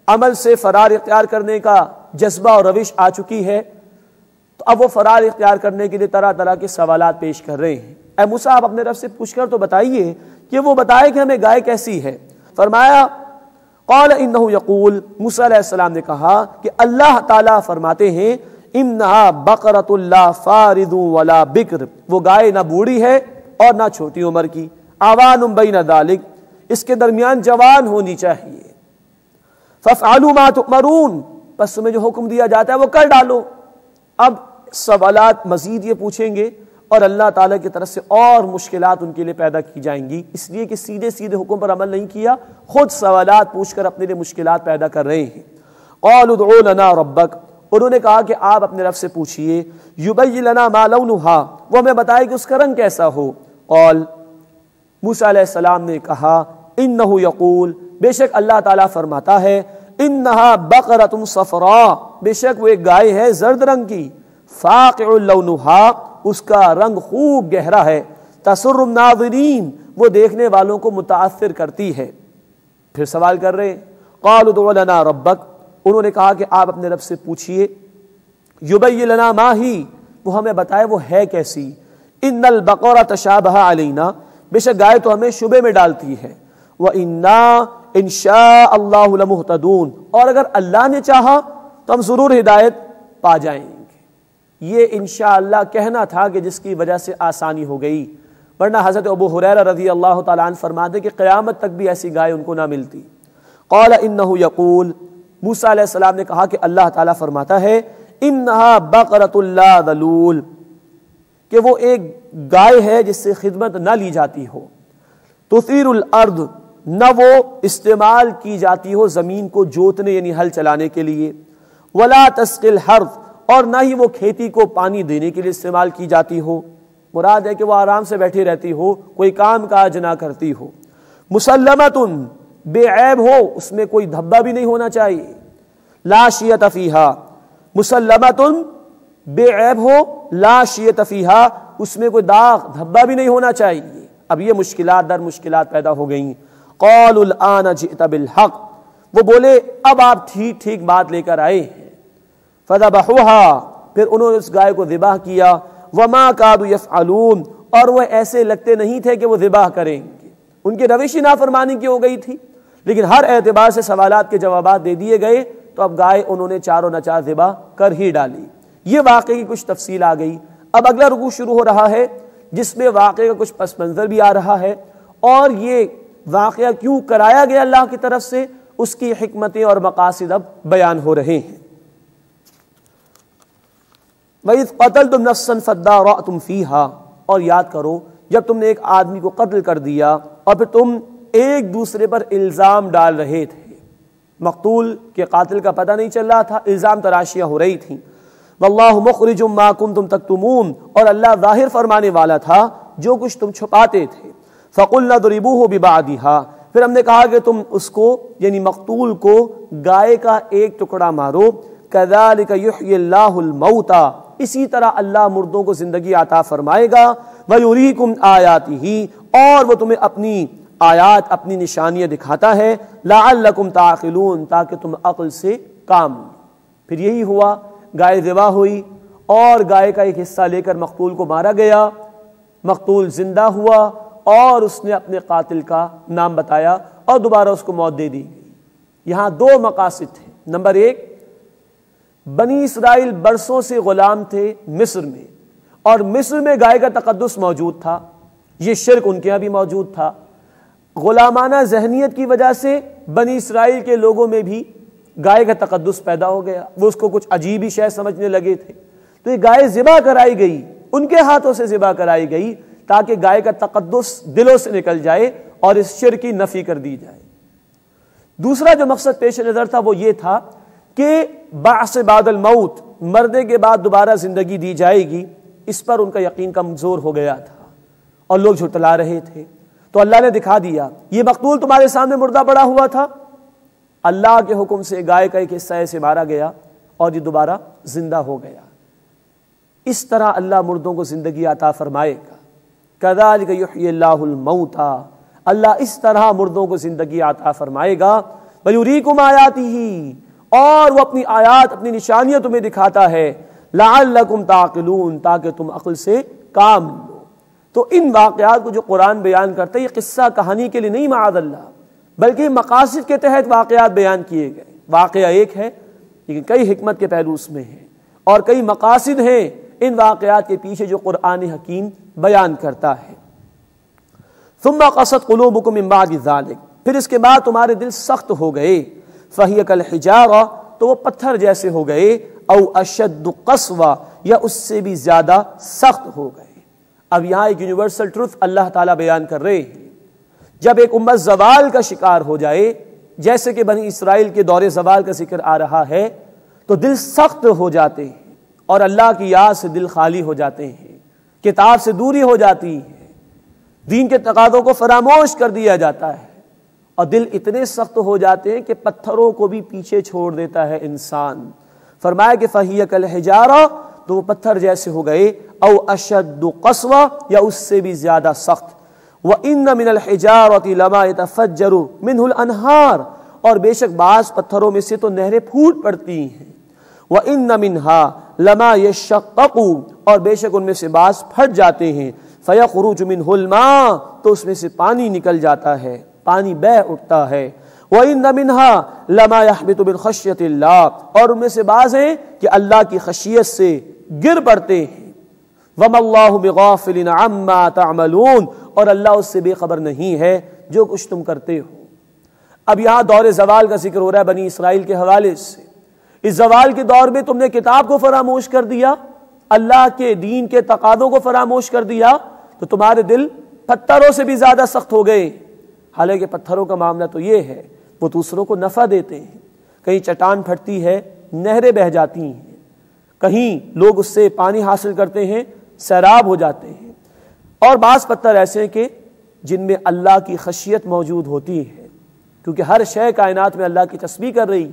Speaker 3: عمل سے فرار اختیار کرنے کا جذبہ اور روش آ چکی ہے، تو اب وہ فرار اختیار کرنے کے لیے طرح طرح کے سوالات پیش کر رہے ہیں۔ اے موسیٰ آپ اپنے رب سے پوچھ کر تو بتائیے کہ وہ بتائے کہ ہمیں گائے کیسی ہے۔ فرمایا قال انہ یقول، موسیٰ علیہ السلام نے کہا کہ اللہ تعالیٰ فرماتے ہیں انہا بقرۃ لا فارض ولا بکر، وہ گائے نہ بوڑھی ہے اور نہ چھوٹی عمر کی، آوان بین ذالک، اس کے درمیان جوان ہونی چاہیے۔ فافعلوا ما تؤمرون، پس تمہیں جو حکم دیا جاتا ہے وہ کر ڈالو۔ اب سوالات مزید یہ پوچھیں گے اور اللہ تعالیٰ کی طرف سے اور مشکلات ان کے لیے پیدا کی جائیں گی، اس لیے کہ سیدھے سیدھے حکم پر عمل نہیں کیا، خود سوالات پوچھ کر اپنے لیے مشکلات پیدا کر رہے ہیں۔ قالوا ادع لنا ربک، انہوں نے کہا کہ آپ اپنے رب سے پوچھئے، یبین لنا ما لونہا، وہ ہمیں بتائے کہ اس کا رنگ کیسا ہو۔ قال، موسیٰ علیہ السلام نے کہا انہ یقول، بے شک اللہ تعالیٰ فرماتا ہے انہا بقرۃ صفراء، بے شک وہ ایک گائے ہے زرد رنگ کی، فاقع لونہا، اس کا رنگ خوب گہرا ہے، تسر الناظرین، وہ دیکھنے والوں کو متاثر کرتی ہے۔ پھر سوال کر رہے ہیں، قالوا ادع لنا ربک، انہوں نے کہا کہ آپ اپنے رب سے پوچھئے، یبین لنا ما ہی، وہ ہمیں بتائے وہ ہے کیسی۔ ان البقرۃ تشابہ علینا، بے شک گائے تو ہمیں شبے میں ڈالتی ہے، وَإِنَّا إِن شَاءَ اللَّهُ لَمُهْتَدُونَ، اور اگر اللہ نے چاہا تو ہم ضرور ہدایت پا جائیں گے۔ یہ انشاءاللہ کہنا تھا کہ جس کی وجہ سے آسانی ہو گئی، ورنہ حضرت ابو ہریرہ رضی اللہ تعالیٰ عنہ فرماتے کہ قیامت تک بھی ایسی گائے ان کو نہ ملتی۔ قال انہ یقول، موسیٰ علیہ السلام نے کہا کہ اللہ تعالیٰ فرماتا ہے انہا بقرۃ لا ذلول، کہ وہ ایک گائے ہے جس سے خدمت نہ لی جاتی ہو، تثیر الارض، نہ وہ استعمال کی جاتی ہو زمین کو جوتنے یعنی ہل چلانے کے لیے، ولا تسقی الحرث، اور نہ ہی وہ کھیتی کو پانی دینے کے لیے استعمال کی جاتی ہو، مراد ہے کہ وہ آرام سے بیٹھی رہتی ہو، کوئی کام کاج نہ کرتی ہو، مسلمۃ، بے عیب ہو، اس میں کوئی دھبا بھی نہیں ہونا چاہیے، لا شیۃ فیہا، مسلمۃ، بے عیب ہو، لا شیۃ فیہا، اس میں کوئی داغ دھبا بھی نہیں ہونا چاہیے۔ اب یہ مشکلات در مشکلات پیدا ہو گئیں۔ قالوا الآن جئت بالحق، وہ بولے اب آپ ٹھیک ٹھیک بات لے کر آئے ہیں۔ فذبحوها، پھر انہوں نے اس گائے کو ذبح کیا، وما كادوا يفعلون، اور وہ ایسے لگتے نہیں تھے کہ وہ ذبح کریں گے، ان کی روش نافرمانی کی ہو گئی تھی، لیکن ہر اعتبار سے سوالات کے جوابات دے دیے گئے، تو اب گائے انہوں نے چاروں نچار ذبح کر ہی ڈالی۔ یہ واقعے کی کچھ تفصیل آ گئی۔ اب اگلا رکوع شروع ہو رہا ہے جس میں واقعے کا کچھ پس منظر بھی آ رہا ہے، اور یہ واقعہ کیوں کرایا گیا اللہ کی طرف سے، اس کی حکمتیں اور مقاصد اب بیان ہو رہے ہیں۔ وَإِذْ قَتَلْتُمْ نَفْسًا فَادَّارَأْتُمْ فِيهَا، اور یاد کرو جب تم نے ایک آدمی کو قتل کر دیا اور پھر تم ایک دوسرے پر الزام ڈال رہے تھے، مقتول کے قاتل کا پتہ نہیں چل رہا تھا، الزام تراشیاں ہو رہی تھیں۔ وَاللَّهُ مُخْرِجٌ مَا كُنْتُمْ تَكْتُمُونَ، اور اللہ ظاہر فرمانے والا تھا جو کچھ تم چھپاتے تھے۔ فَقُلْنَا اضْرِبُوهُ بِبَعْضِهَا، پھر ہم نے کہا کہ تم اس کو یعنی مقتول کو گائے کا ایک ٹکڑا مارو، كَذَلِكَ يُحْيِي اللَّهُ الْمَوْتَى، اسی طرح اللہ مردوں کو زندگی عطا فرمائے گا، وَيُرِيكُمْ آيَاتِهِ، اور وہ تمہیں اپنی آیات اپنی نشانیاں دکھاتا ہے، لَعَلَّكُمْ تَعْقِلُونَ، تاکہ تم عقل سے کام لو۔ پھر یہی ہوا، گائے ذبح ہوئی اور گائے کا ایک حصہ لے کر مقتول کو مارا گیا، مقتول زندہ ہوا اور اس نے اپنے قاتل کا نام بتایا اور دوبارہ اس کو موت دے دی گئی۔ یہاں دو مقاصد تھے۔ نمبر ایک، بنی اسرائیل برسوں سے غلام تھے مصر میں، اور مصر میں گائے کا تقدس موجود تھا، یہ شرک ان کے یہاں بھی موجود تھا۔ غلامانہ ذہنیت کی وجہ سے بنی اسرائیل کے لوگوں میں بھی گائے کا تقدس پیدا ہو گیا، وہ اس کو کچھ عجیب ہی شے سمجھنے لگے تھے، تو یہ گائے ذبح کرائی گئی، ان کے ہاتھوں سے ذبح کرائی گئی تاکہ گائے کا تقدس دلوں سے نکل جائے اور اس شرک کی نفی کر دی جائے۔ دوسرا جو مقصد پیش نظر تھا وہ یہ تھا کہ بعث بعد الموت، مرنے کے بعد دوبارہ زندگی دی جائے گی، اس پر ان کا یقین کمزور ہو گیا تھا اور لوگ جھٹلا رہے تھے۔ تو اللہ نے دکھا دیا، یہ مقتول تمہارے سامنے مردہ پڑا ہوا تھا، اللہ کے حکم سے گائے کا ایک حصہ ایسے مارا گیا اور یہ دوبارہ زندہ ہو گیا۔ اس طرح اللہ مردوں کو زندگی عطا فرمائے گا۔ کذالک یحیی اللہ الموتى، اللہ اس طرح مردوں کو زندگی عطا فرمائے گا۔ ویریکم آیاتہ، اور وہ اپنی آیات، اپنی نشانیاں تمہیں دکھاتا ہے، لعلکم تعقلون، تاکہ تم عقل سے کام لو۔ تو ان واقعات کو جو قرآن بیان کرتا ہے، یہ قصہ کہانی کے لیے نہیں معاذ اللہ، بلکہ مقاصد کے تحت واقعات بیان کیے گئے۔ واقعہ ایک ہے لیکن کئی حکمت کے پہلو اس میں ہیں اور کئی مقاصد ہیں ان واقعات کے پیچھے جو قرآن حکیم بیان کرتا ہے۔ ثم قست قلوبکم من بعد ذلک، پھر اس کے بعد تمہارے دل سخت ہو گئے، فہی کالحجارہ، تو وہ پتھر جیسے ہو گئے، او اشد قسوہ، یا اس سے بھی زیادہ سخت ہو گئے۔ اب یہاں ایک یونیورسل ٹروتھ اللہ تعالیٰ بیان کر رہے ہیں، جب ایک امت زوال کا شکار ہو جائے، جیسے کہ بنی اسرائیل کے دور زوال کا ذکر آ رہا ہے، تو دل سخت ہو جاتے ہیں اور اللہ کی یاد سے دل خالی ہو جاتے ہیں، کتاب سے دوری ہو جاتی ہے، دین کے تقاضوں کو فراموش کر دیا جاتا ہے، اور دل اتنے سخت ہو جاتے ہیں کہ پتھروں کو بھی پیچھے چھوڑ دیتا ہے انسان۔ فرمایا کہ فہی کالحجارہ، تو وہ پتھر جیسے ہو گئے، او اشد قسوہ، یا اس سے بھی زیادہ سخت۔ وَإِنَّ مِنَ الْحِجَارَةِ لَمَا يَتَفَجَّرُ مِنْهُ الْأَنْهَارُ، اور بے شک بعض پتھروں میں سے تو نہریں پھوٹ پڑتی ہیں۔ وَإِنَّ مِنْهَا لَمَا يَشَّقَّقُ، اور بے شک ان میں سے بعض پھٹ جاتے ہیں، فَيَخْرُجُ مِنْهُ الْمَاءُ، تو اس میں سے پانی نکل جاتا ہے، پانی بہہ اٹھتا ہے۔ وَإِنَّ مِنْهَا لَمَا يَحْبِطُ مِنْ خَشْيَةِ اللَّهِ، اور ان میں سے بعض ہیں کہ اللہ کی خشیت سے گر پڑتے ہیں۔ وَمَا اللَّهُ بِغَافِلٍ عَمَّا تَعْمَلُونَ، اور اللہ اس سے بے خبر نہیں ہے جو کچھ تم کرتے ہو۔ اب یہاں دور زوال کا ذکر ہو رہا ہے بنی اسرائیل کے حوالے سے۔ اس زوال کے دور میں تم نے کتاب کو فراموش کر دیا، اللہ کے دین کے تقاضوں کو فراموش کر دیا، تو تمہارے دل پتھروں سے بھی زیادہ سخت ہو گئے۔ حالانکہ پتھروں کا معاملہ تو یہ ہے، وہ دوسروں کو نفع دیتے ہیں، کہیں چٹان پھٹتی ہے، نہریں بہہ جاتی ہیں، کہیں لوگ اس سے پانی حاصل کرتے ہیں، سیراب ہو جاتے ہیں، اور بعض پتھر ایسے ہیں کہ جن میں اللہ کی خشیت موجود ہوتی ہے، کیونکہ ہر شے کائنات میں اللہ کی تسبیح کر رہی۔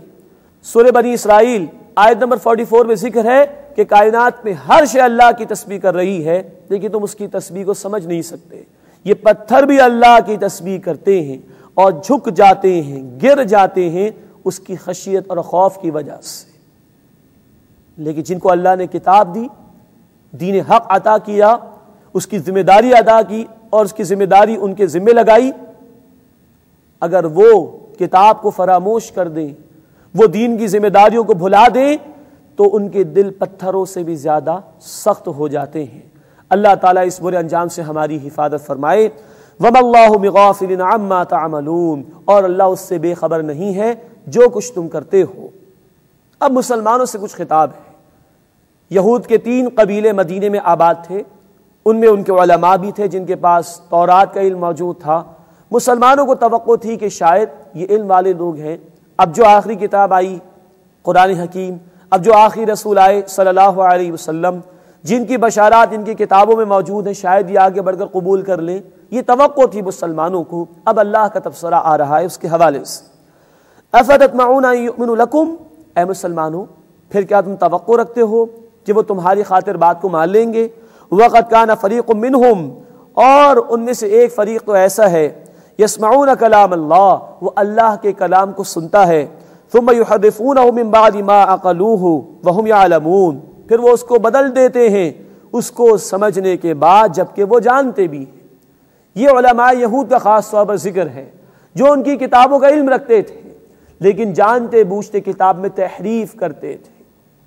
Speaker 3: سورہ بنی اسرائیل آیت نمبر 44 میں ذکر ہے کہ کائنات میں ہر شے اللہ کی تسبیح کر رہی ہے، لیکن تم اس کی تسبیح کو سمجھ نہیں سکتے۔ یہ پتھر بھی اللہ کی تسبیح کرتے ہیں اور جھک جاتے ہیں، گر جاتے ہیں اس کی خشیت اور خوف کی وجہ سے۔ لیکن جن کو اللہ نے کتاب دی، دین حق عطا کیا، اس کی ذمہ داری ادا کی اور اس کی ذمہ داری ان کے ذمہ لگائی، اگر وہ کتاب کو فراموش کر دیں، وہ دین کی ذمہ داریوں کو بھلا دیں، تو ان کے دل پتھروں سے بھی زیادہ سخت ہو جاتے ہیں۔ اللہ تعالیٰ اس برے انجام سے ہماری حفاظت فرمائے۔ وَمَا اللَّهُ بِغَافِلٍ عَمَّا تَعْمَلُونَ، اور اللہ اس سے بے خبر نہیں ہے جو کچھ تم کرتے ہو۔ اب مسلمانوں سے کچھ خطاب ہے۔ یہود کے 3 قبیلے مدینے میں آباد تھے، ان میں ان کے علماء بھی تھے جن کے پاس تورات کا علم موجود تھا۔ مسلمانوں کو توقع تھی کہ شاید یہ علم والے لوگ ہیں، اب جو آخری کتاب آئی قرآن حکیم، اب جو آخری رسول آئے صلی اللہ علیہ وسلم، جن کی بشارات ان کی کتابوں میں موجود ہیں، شاید یہ آگے بڑھ کر قبول کر لیں، یہ توقع تھی مسلمانوں کو۔ اب اللہ کا تبصرہ آ رہا ہے اس کے حوالے سے۔ اَفَتَطْمَعُونَ أَن يُؤْمِنُوا لَكُمْ، اے مسلمانوں پھر کیا تم توقع رکھتے ہو کہ وہ تمہاری خاطر بات کو مان لیں گے؟ وَقَدْ كَانَ فَرِيقٌ مِّنْهُمْ، اور ان میں سے ایک فریق تو ایسا ہے، يَسْمَعُونَ كَلَامَ اللَّهِ، وہ اللہ کے کلام کو سنتا ہے، ثُمَّ يُحَرِّفُونَهُ مِن بَعْدِ مَا عَقَلُوهُ وَهُمْ يَعْلَمُونَ، پھر وہ اس کو بدل دیتے ہیں اس کو سمجھنے کے بعد جبکہ وہ جانتے بھی ہیں۔ یہ علماء یہود کا خاص طور پر ذکر ہے جو ان کی کتابوں کا علم رکھتے تھے لیکن جانتے بوجھتے کتاب میں تحریف کرتے تھے،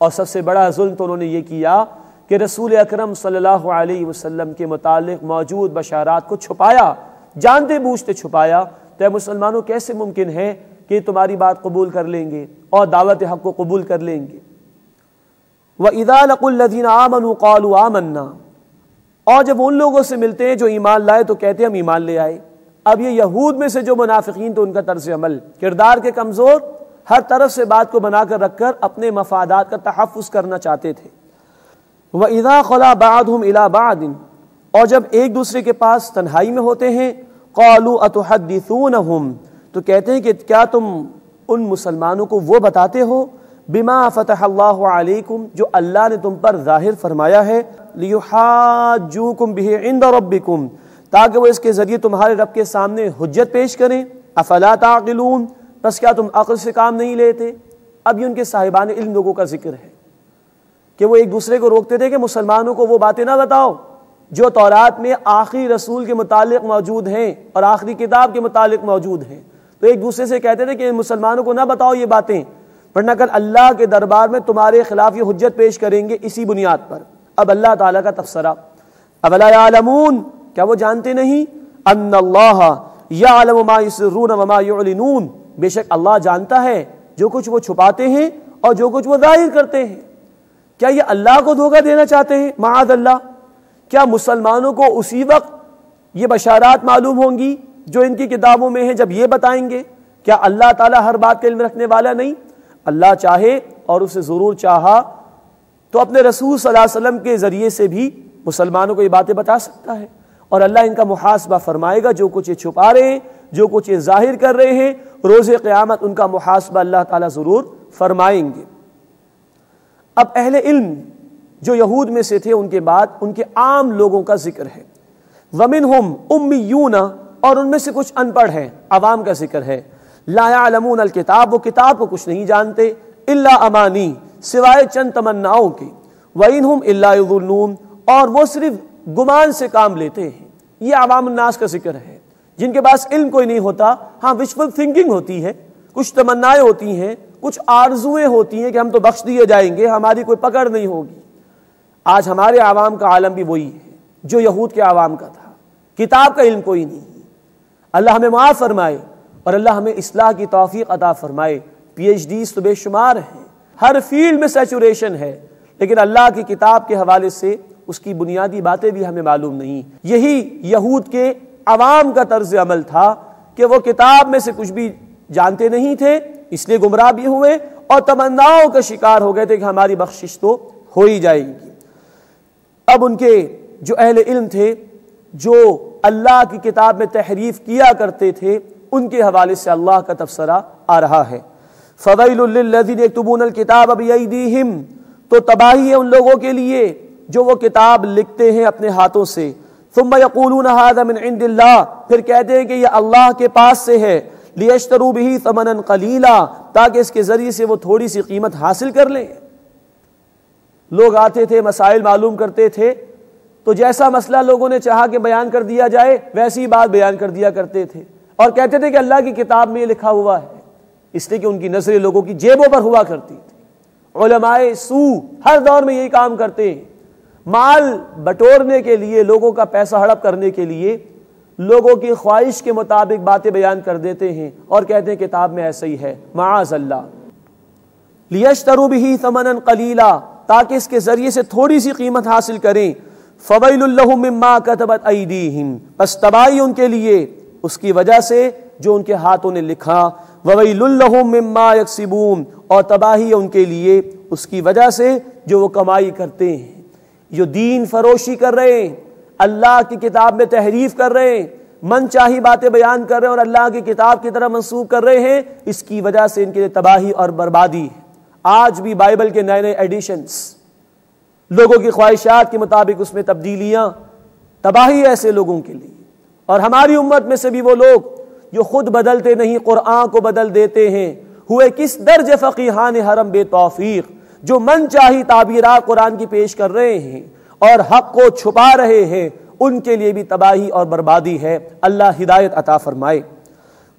Speaker 3: اور سب سے بڑا ظلم تو انہوں نے یہ کیا کہ رسول اکرم صلی اللہ علیہ وسلم کے متعلق موجود بشارات کو چھپایا، جانتے بوجھتے چھپایا۔ تو اے مسلمانوں کیسے ممکن ہے کہ تمہاری بات قبول کر لیں گے اور دعوت حق کو قبول کر لیں گے؟ وَإِذَا لَقُوا الَّذِينَ آمَنُوا قَالُوا آمَنَّا، اور جب ان لوگوں سے ملتے ہیں جو ایمان لائے تو کہتے ہیں ہم ایمان لے آئے۔ اب یہ یہود میں سے جو منافقین تو ان کا طرز عمل، کردار کے کمزور، ہر طرف سے بات کو بنا کر رکھ کر اپنے مفادات کا تحفظ کرنا چاہتے تھے۔ وَإِذَا خَلَا بَعْضُهُمْ إِلَى بَعْضٍ، اور جب ایک دوسرے کے پاس تنہائی میں ہوتے ہیں، قَالُوا أَتُحَدِّثُونَهُمْ، تو کہتے ہیں کہ کیا تم ان مسلمانوں کو وہ بتاتے ہو، بِمَا فَتَحَ اللَّهُ عَلَيْكُمْ، جو اللہ نے تم پر ظاہر فرمایا ہے، لِيُحَاجُّوكُمْ بِهِ عِنْدَ رَبِّكُمْ، تاکہ وہ اس کے ذریعے تمہارے رب کے سامنے حجت پیش کریں۔ افلا تعقلون، بس کیا تم عقل سے کام نہیں لیتے؟ اب یہ ان کے صاحبان علم لوگوں کا ذکر ہے کہ وہ ایک دوسرے کو روکتے تھے کہ مسلمانوں کو وہ باتیں نہ بتاؤ جو تورات میں آخری رسول کے متعلق موجود ہیں اور آخری کتاب کے متعلق موجود ہیں، تو ایک دوسرے سے کہتے تھے کہ مسلمانوں کو نہ بتاؤ یہ باتیں، ورنہ کل اللہ کے دربار میں تمہارے خلاف یہ حجت پیش کریں گے اسی بنیاد پر۔ اب اللہ تعالیٰ کا تبصرہ، اولا یعلمون، کیا وہ جانتے نہیں، ان اللہ یعلم ما یسرون وما یعلنون، بے شک اللہ جانتا ہے جو کچھ وہ چھپاتے ہیں اور جو کچھ وہ ظاہر کرتے ہیں۔ کیا یہ اللہ کو دھوکہ دینا چاہتے ہیں؟ معاذ اللہ، کیا مسلمانوں کو اسی وقت یہ بشارات معلوم ہوں گی جو ان کی کتابوں میں ہیں جب یہ بتائیں گے؟ کیا اللہ تعالیٰ ہر بات کا علم رکھنے والا نہیں؟ اللہ چاہے اور اسے ضرور چاہا تو اپنے رسول صلی اللہ علیہ وسلم کے ذریعے سے بھی مسلمانوں کو یہ باتیں بتا سکتا ہے، اور اللہ ان کا محاسبہ فرمائے گا، جو کچھ یہ چھپا رہے ہیں، جو کچھ یہ ظاہر کر رہے ہیں، روز قیامت ان کا محاسبہ اللہ تعالیٰ ضرور فرمائیں گے۔ اب اہل علم جو یہود میں سے تھے ان کے بعد ان کے عام لوگوں کا ذکر ہے، وَمِنْهُمْ أُمِّيُّونَ، اور ان میں سے کچھ ان پڑھ ہیں، عوام کا ذکر ہے، لَا يَعْلَمُونَ الْكِتَابَ، وہ کتاب کو کچھ نہیں جانتے، إِلَّا أَمَانِي، سوائے چند تمناؤں کے، وَإِنْهُمْ إِلَّا يُظُنُّونَ، اور وہ صرف گمان سے کام لیتے ہیں۔ یہ عوام الناس کا ذکر ہے جن کے پاس علم کوئی نہیں ہوتا، ہاں وشفل تھنکنگ ہوتی ہے، کچھ تمنائیں ہوتی ہیں، کچھ آرزویں ہوتی ہیں کہ ہم تو بخش دیے جائیں گے، ہماری کوئی پکڑ نہیں ہوگی۔ آج ہمارے عوام کا عالم بھی وہی ہے جو یہود کے عوام کا تھا، کتاب کا علم کوئی نہیں۔ اللہ ہمیں معاف فرمائے اور اللہ ہمیں اصلاح کی توفیق عطا فرمائے۔ پی ایچ ڈیز تو بے شمار ہیں، ہر فیلڈ میں سیچوریشن ہے، لیکن اللہ کی کتاب کے حوالے سے اس کی بنیادی باتیں بھی ہمیں معلوم نہیں۔ یہی یہود کے عوام کا طرز عمل تھا کہ وہ کتاب میں سے کچھ بھی جانتے نہیں تھے، اس لیے گمراہ بھی ہوئے اور تمناؤں کا شکار ہو گئے تھے کہ ہماری بخشش تو ہو ہی جائے گی۔ اب ان کے جو اہل علم تھے جو اللہ کی کتاب میں تحریف کیا کرتے تھے، ان کے حوالے سے اللہ کا تبصرہ آ رہا ہے، فَوَيْلٌ لِّلَّذِينَ يَكْتُبُونَ الْكِتَابَ بِأَيْدِيهِمْ، تو تباہی ہے ان لوگوں کے لیے جو وہ کتاب لکھتے ہیں اپنے ہاتھوں سے، ثُمَّ يَقُولُونَ هَذَا مِنْ عِنْدِ اللَّهِ، پھر کہتے ہیں کہ یہ اللہ کے پاس سے ہے، لِيَشْتَرُوا بِهِ ثَمَنًا قَلِيلًا، تاکہ اس کے ذریعے سے وہ تھوڑی سی قیمت حاصل کر لیں۔ لوگ آتے تھے، مسائل معلوم کرتے تھے، تو جیسا مسئلہ لوگوں نے چاہا کہ بیان کر دیا جائے ویسی بات بیان کر دیا کرتے تھے، اور کہتے تھے کہ اللہ کی کتاب میں یہ لکھا ہوا ہے، اس لیے کہ ان کی نظریں لوگوں کی جیبوں پر ہوا کرتی تھی۔ علماء سو ہر دور میں یہی کام کرتے ہیں، مال بٹورنے کے لیے، لوگوں کا پیسہ ہڑپ کرنے کے لیے لوگوں کی خواہش کے مطابق باتیں بیان کر دیتے ہیں اور کہتے ہیں کتاب میں ایسا ہی ہے، معاذ اللہ۔ لِيَشْتَرُوا بِهِ ثَمَنًا قَلِيلًا، تاکہ اس کے ذریعے سے تھوڑی سی قیمت حاصل کریں۔ فَوَيْلٌ لَّهُم مِّمَّا كَتَبَتْ أَيْدِيهِمْ، پس تباہی ان کے لیے اس کی وجہ سے جو ان کے ہاتھوں نے لکھا، وَوَيْلٌ لَّهُم مِّمَّا يَكْسِبُونَ، اور تباہی ان کے لیے اس کی وجہ سے جو وہ کمائی کرتے ہیں، جو دین فروشی کر رہے ہیں، اللہ کی کتاب میں تحریف کر رہے ہیں، من چاہی باتیں بیان کر رہے ہیں اور اللہ کی کتاب کی طرح منسوب کر رہے ہیں، اس کی وجہ سے ان کے لیے تباہی اور بربادی ہے۔ آج بھی بائبل کے نئے نئے ایڈیشنز، لوگوں کی خواہشات کے مطابق اس میں تبدیلیاں، تباہی ایسے لوگوں کے لیے۔ اور ہماری امت میں سے بھی وہ لوگ جو خود بدلتے نہیں، قرآن کو بدل دیتے ہیں، ہوئے کس درجے فقیہان حرم بے توفیق، جو من چاہی تعبیرات قرآن کی پیش کر رہے ہیں اور حق کو چھپا رہے ہیں، ان کے لیے بھی تباہی اور بربادی ہے۔ اللہ ہدایت عطا فرمائے۔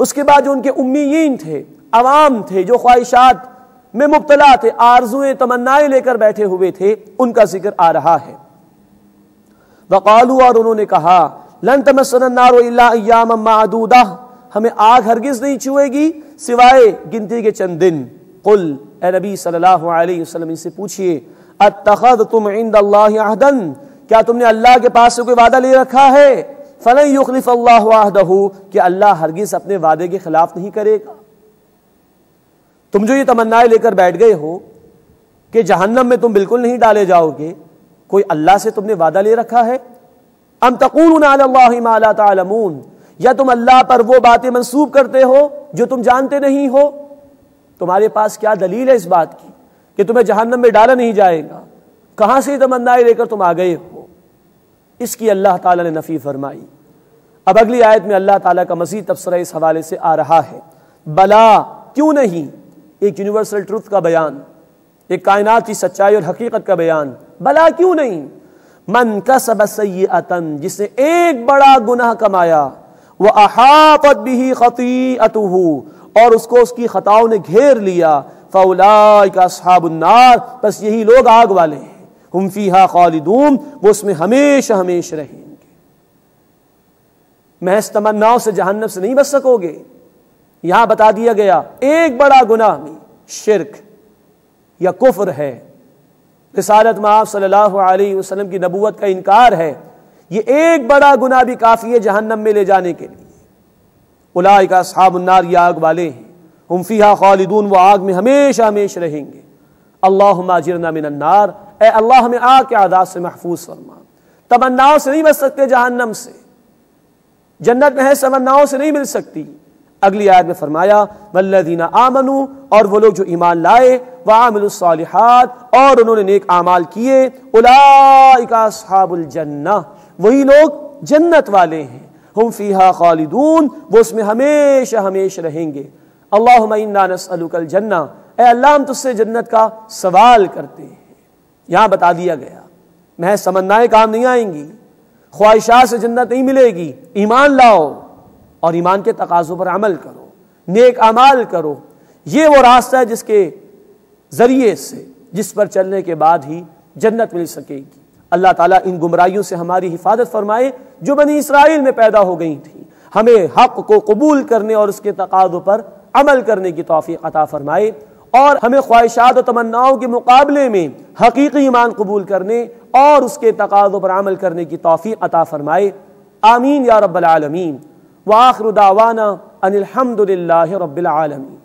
Speaker 3: اس کے بعد جو ان کے امیین تھے، عوام تھے، جو خواہشات میں مبتلا تھے، آرزویں تمنائیں لے کر بیٹھے ہوئے تھے، ان کا ذکر آ رہا ہے۔ وقالوا، اور انہوں نے کہا، لن تمسنا النار الا ایاما معدودہ، ہمیں آگ ہرگز نہیں چھوئے گی سوائے گنتی کے چند دن۔ قل، اے نبی صلی اللہ علیہ وسلم ان سے پوچھئے، اتخذتم عند اللہ عہدا، کیا تم نے اللہ کے پاس سے کوئی وعدہ لے رکھا ہے؟ فلن یخلف اللہ عہدہ، کہ اللہ ہرگز اپنے وعدے کے خلاف نہیں کرے گا۔ تم جو یہ تمنائیں لے کر بیٹھ گئے ہو کہ جہنم میں تم بالکل نہیں ڈالے جاؤ گے، کوئی اللہ سے تم نے وعدہ لے رکھا ہے؟ ام تقولون علی اللہ ما لا تعلمون، یا تم اللہ پر وہ باتیں منسوب کرتے ہو جو تم جانتے نہیں ہو؟ تمہارے پاس کیا دلیل ہے اس بات کی کہ تمہیں جہنم میں ڈالا نہیں جائے گا؟ کہاں سے تمنائیں لے کر تم آ گئے ہو؟ اس کی اللہ تعالیٰ نے نفی فرمائی۔ اب اگلی آیت میں اللہ تعالیٰ کا مزید تبصرہ اس حوالے سے آ رہا ہے، بلا کیوں نہیں، ایک یونیورسل ٹروتھ کا بیان، ایک کائنات کی سچائی اور حقیقت کا بیان، بلا کیوں نہیں، من کسب سیئۃ، جس نے ایک بڑا گناہ کمایا، وَأَحَاطَتْ بِهِ خَطِیئَتُهُ، اور اس کو اس کی خطاؤں نے گھیر لیا، فَأُولَٰئِکَ أَصْحَابُ النَّارِ، بس یہی لوگ آگ والے ہیں، ہم فیہا خالدون، وہ اس میں ہمیشہ ہمیشہ رہیں گے۔ محض تمناؤں سے جہنم سے نہیں بچ سکو گے، یہاں بتا دیا گیا ایک بڑا گناہ میں شرک یا کفر ہے، رسالت میں آپ صلی اللہ علیہ وسلم کی نبوت کا انکار ہے، یہ ایک بڑا گناہ بھی کافی ہے جہنم میں لے جانے کے لیے۔ اولئک اصحاب النار، یہ آگ والے ہیں، ہم فیہا خالدون، وہ آگ میں ہمیشہ ہمیشہ رہیں گے۔ اللہم اجرنا من النار، اے اللہ ہمیں آگ کے عذاب سے محفوظ فرما۔ تمناؤں سے نہیں بچ سکتے جہنم سے، جنت محض تمناؤں سے نہیں مل سکتی۔ اگلی آیت میں فرمایا والذین آمنوا، اور وہ لوگ جو ایمان لائے، وعملوا الصالحات، اور انہوں نے نیک اعمال کیے، اولئک اصحاب الجنہ، وہی لوگ جنت والے ہیں، ہم فیہا خالدون، وہ اس میں ہمیشہ ہمیشہ رہیں گے۔ اللہم انا نسألک الجنہ، اے اللہ ہم تجھ سے جنت کا سوال کرتے ہیں۔ یہاں بتا دیا گیا محض تمنائیں کام نہیں آئیں گی، خواہشات سے جنت نہیں ملے گی، ایمان لاؤ اور ایمان کے تقاضوں پر عمل کرو، نیک اعمال کرو، یہ وہ راستہ ہے جس کے ذریعے سے، جس پر چلنے کے بعد ہی جنت مل سکے گی۔ اللہ تعالیٰ ان گمراہیوں سے ہماری حفاظت فرمائے جو بنی اسرائیل میں پیدا ہو گئی تھیں، ہمیں حق کو قبول کرنے اور اس کے تقاضوں پر عمل کرنے کی توفیق عطا فرمائے، اور ہمیں خواہشات و تمناؤں کے مقابلے میں حقیقی ایمان قبول کرنے اور اس کے تقاضوں پر عمل کرنے کی توفیق عطا فرمائے، آمین یا رب العالمین۔ وآخر دعوانا ان الحمد للہ رب العالمین۔